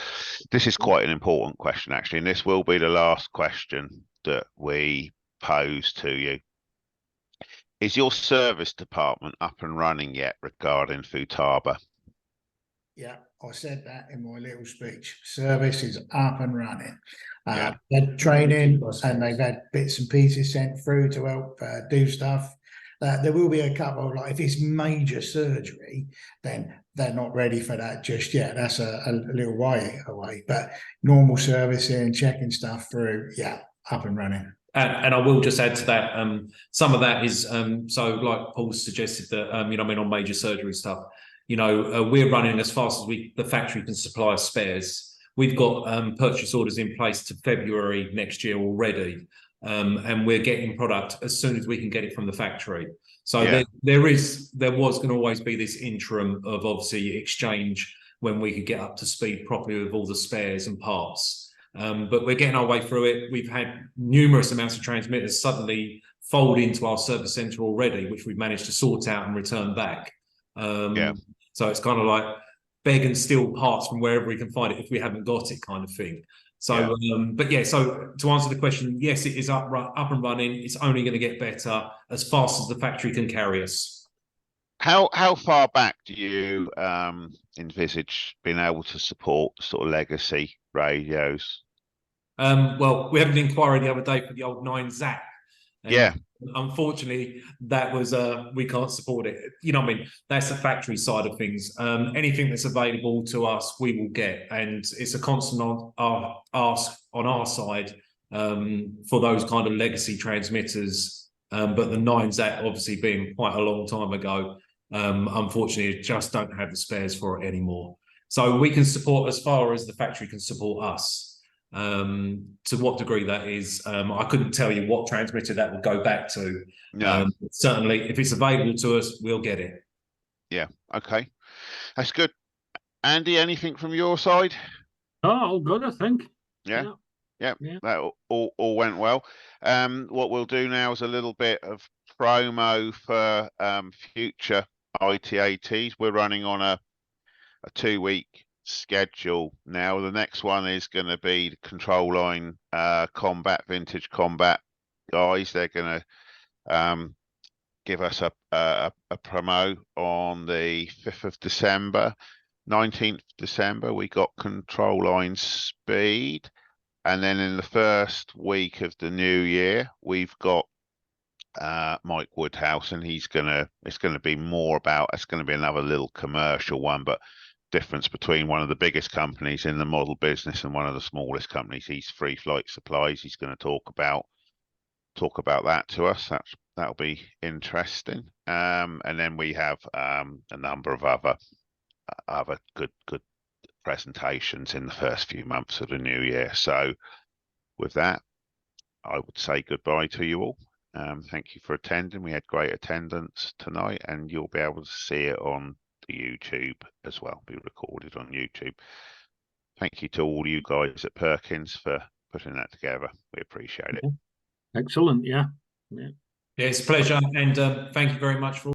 this is quite an important question actually, and this will be the last question that we pose to you. Is your service department up and running yet regarding Futaba? Yeah, I said that in my little speech. Service is up and running. They're training and they've had bits and pieces sent through to help do stuff. There will be a couple of, like, if it's major surgery, then they're not ready for that just yet. That's a little way away. But normal servicing, checking stuff through, up and running. And I will just add to that, some of that is, so like Paul suggested that, you know, I mean, on major surgery stuff, you know, we're running as fast as the factory can supply us spares. We've got purchase orders in place to February next year already, and we're getting product as soon as we can get it from the factory. So there was going to always be this interim of obviously exchange when we could get up to speed properly with all the spares and parts. But we're getting our way through it. We've had numerous amounts of transmitters suddenly fold into our service center already, which we've managed to sort out and return back. So it's kind of like beg and steal parts from wherever we can find it if we haven't got it, kind of thing. So, but yeah, so to answer the question, yes, it is up and running. It's only going to get better as fast as the factory can carry us. How far back do you envisage being able to support sort of legacy radios? Well, we had an inquiry the other day for the old 9ZAC. Unfortunately, that was we can't support it. You know what I mean? That's the factory side of things. Anything that's available to us, we will get, and it's a constant ask on our side for those kind of legacy transmitters. But the 9ZAC, obviously being quite a long time ago, unfortunately, just don't have the spares for it anymore. So we can support as far as the factory can support us. To what degree that is, I couldn't tell you what transmitter that would go back to. Certainly, if it's available to us, we'll get it. Yeah, okay. That's good. Andy, anything from your side? Oh, all good, I think. Yeah. That all went well. What we'll do now is a little bit of promo for future ITATs. We're running on a 2-week schedule now. The next one is going to be the control line vintage combat guys. They're going to give us a promo on the 5th of December. 19th December we got control line speed, and then in the first week of the new year we've got Mike Woodhouse, and it's going to be more about, it's going to be another little commercial one, but difference between one of the biggest companies in the model business and one of the smallest companies. He's Free Flight Supplies. He's going to talk about that to us. That's that'll be interesting. And then we have a number of other good presentations in the first few months of the new year. So with that, I would say goodbye to you all. Thank you for attending. We had great attendance tonight, and you'll be able to see it on the YouTube as well. Be recorded on YouTube. Thank you to all you guys at Perkins for putting that together. We appreciate it. Excellent. Yeah. Yeah, it's a pleasure, and thank you very much for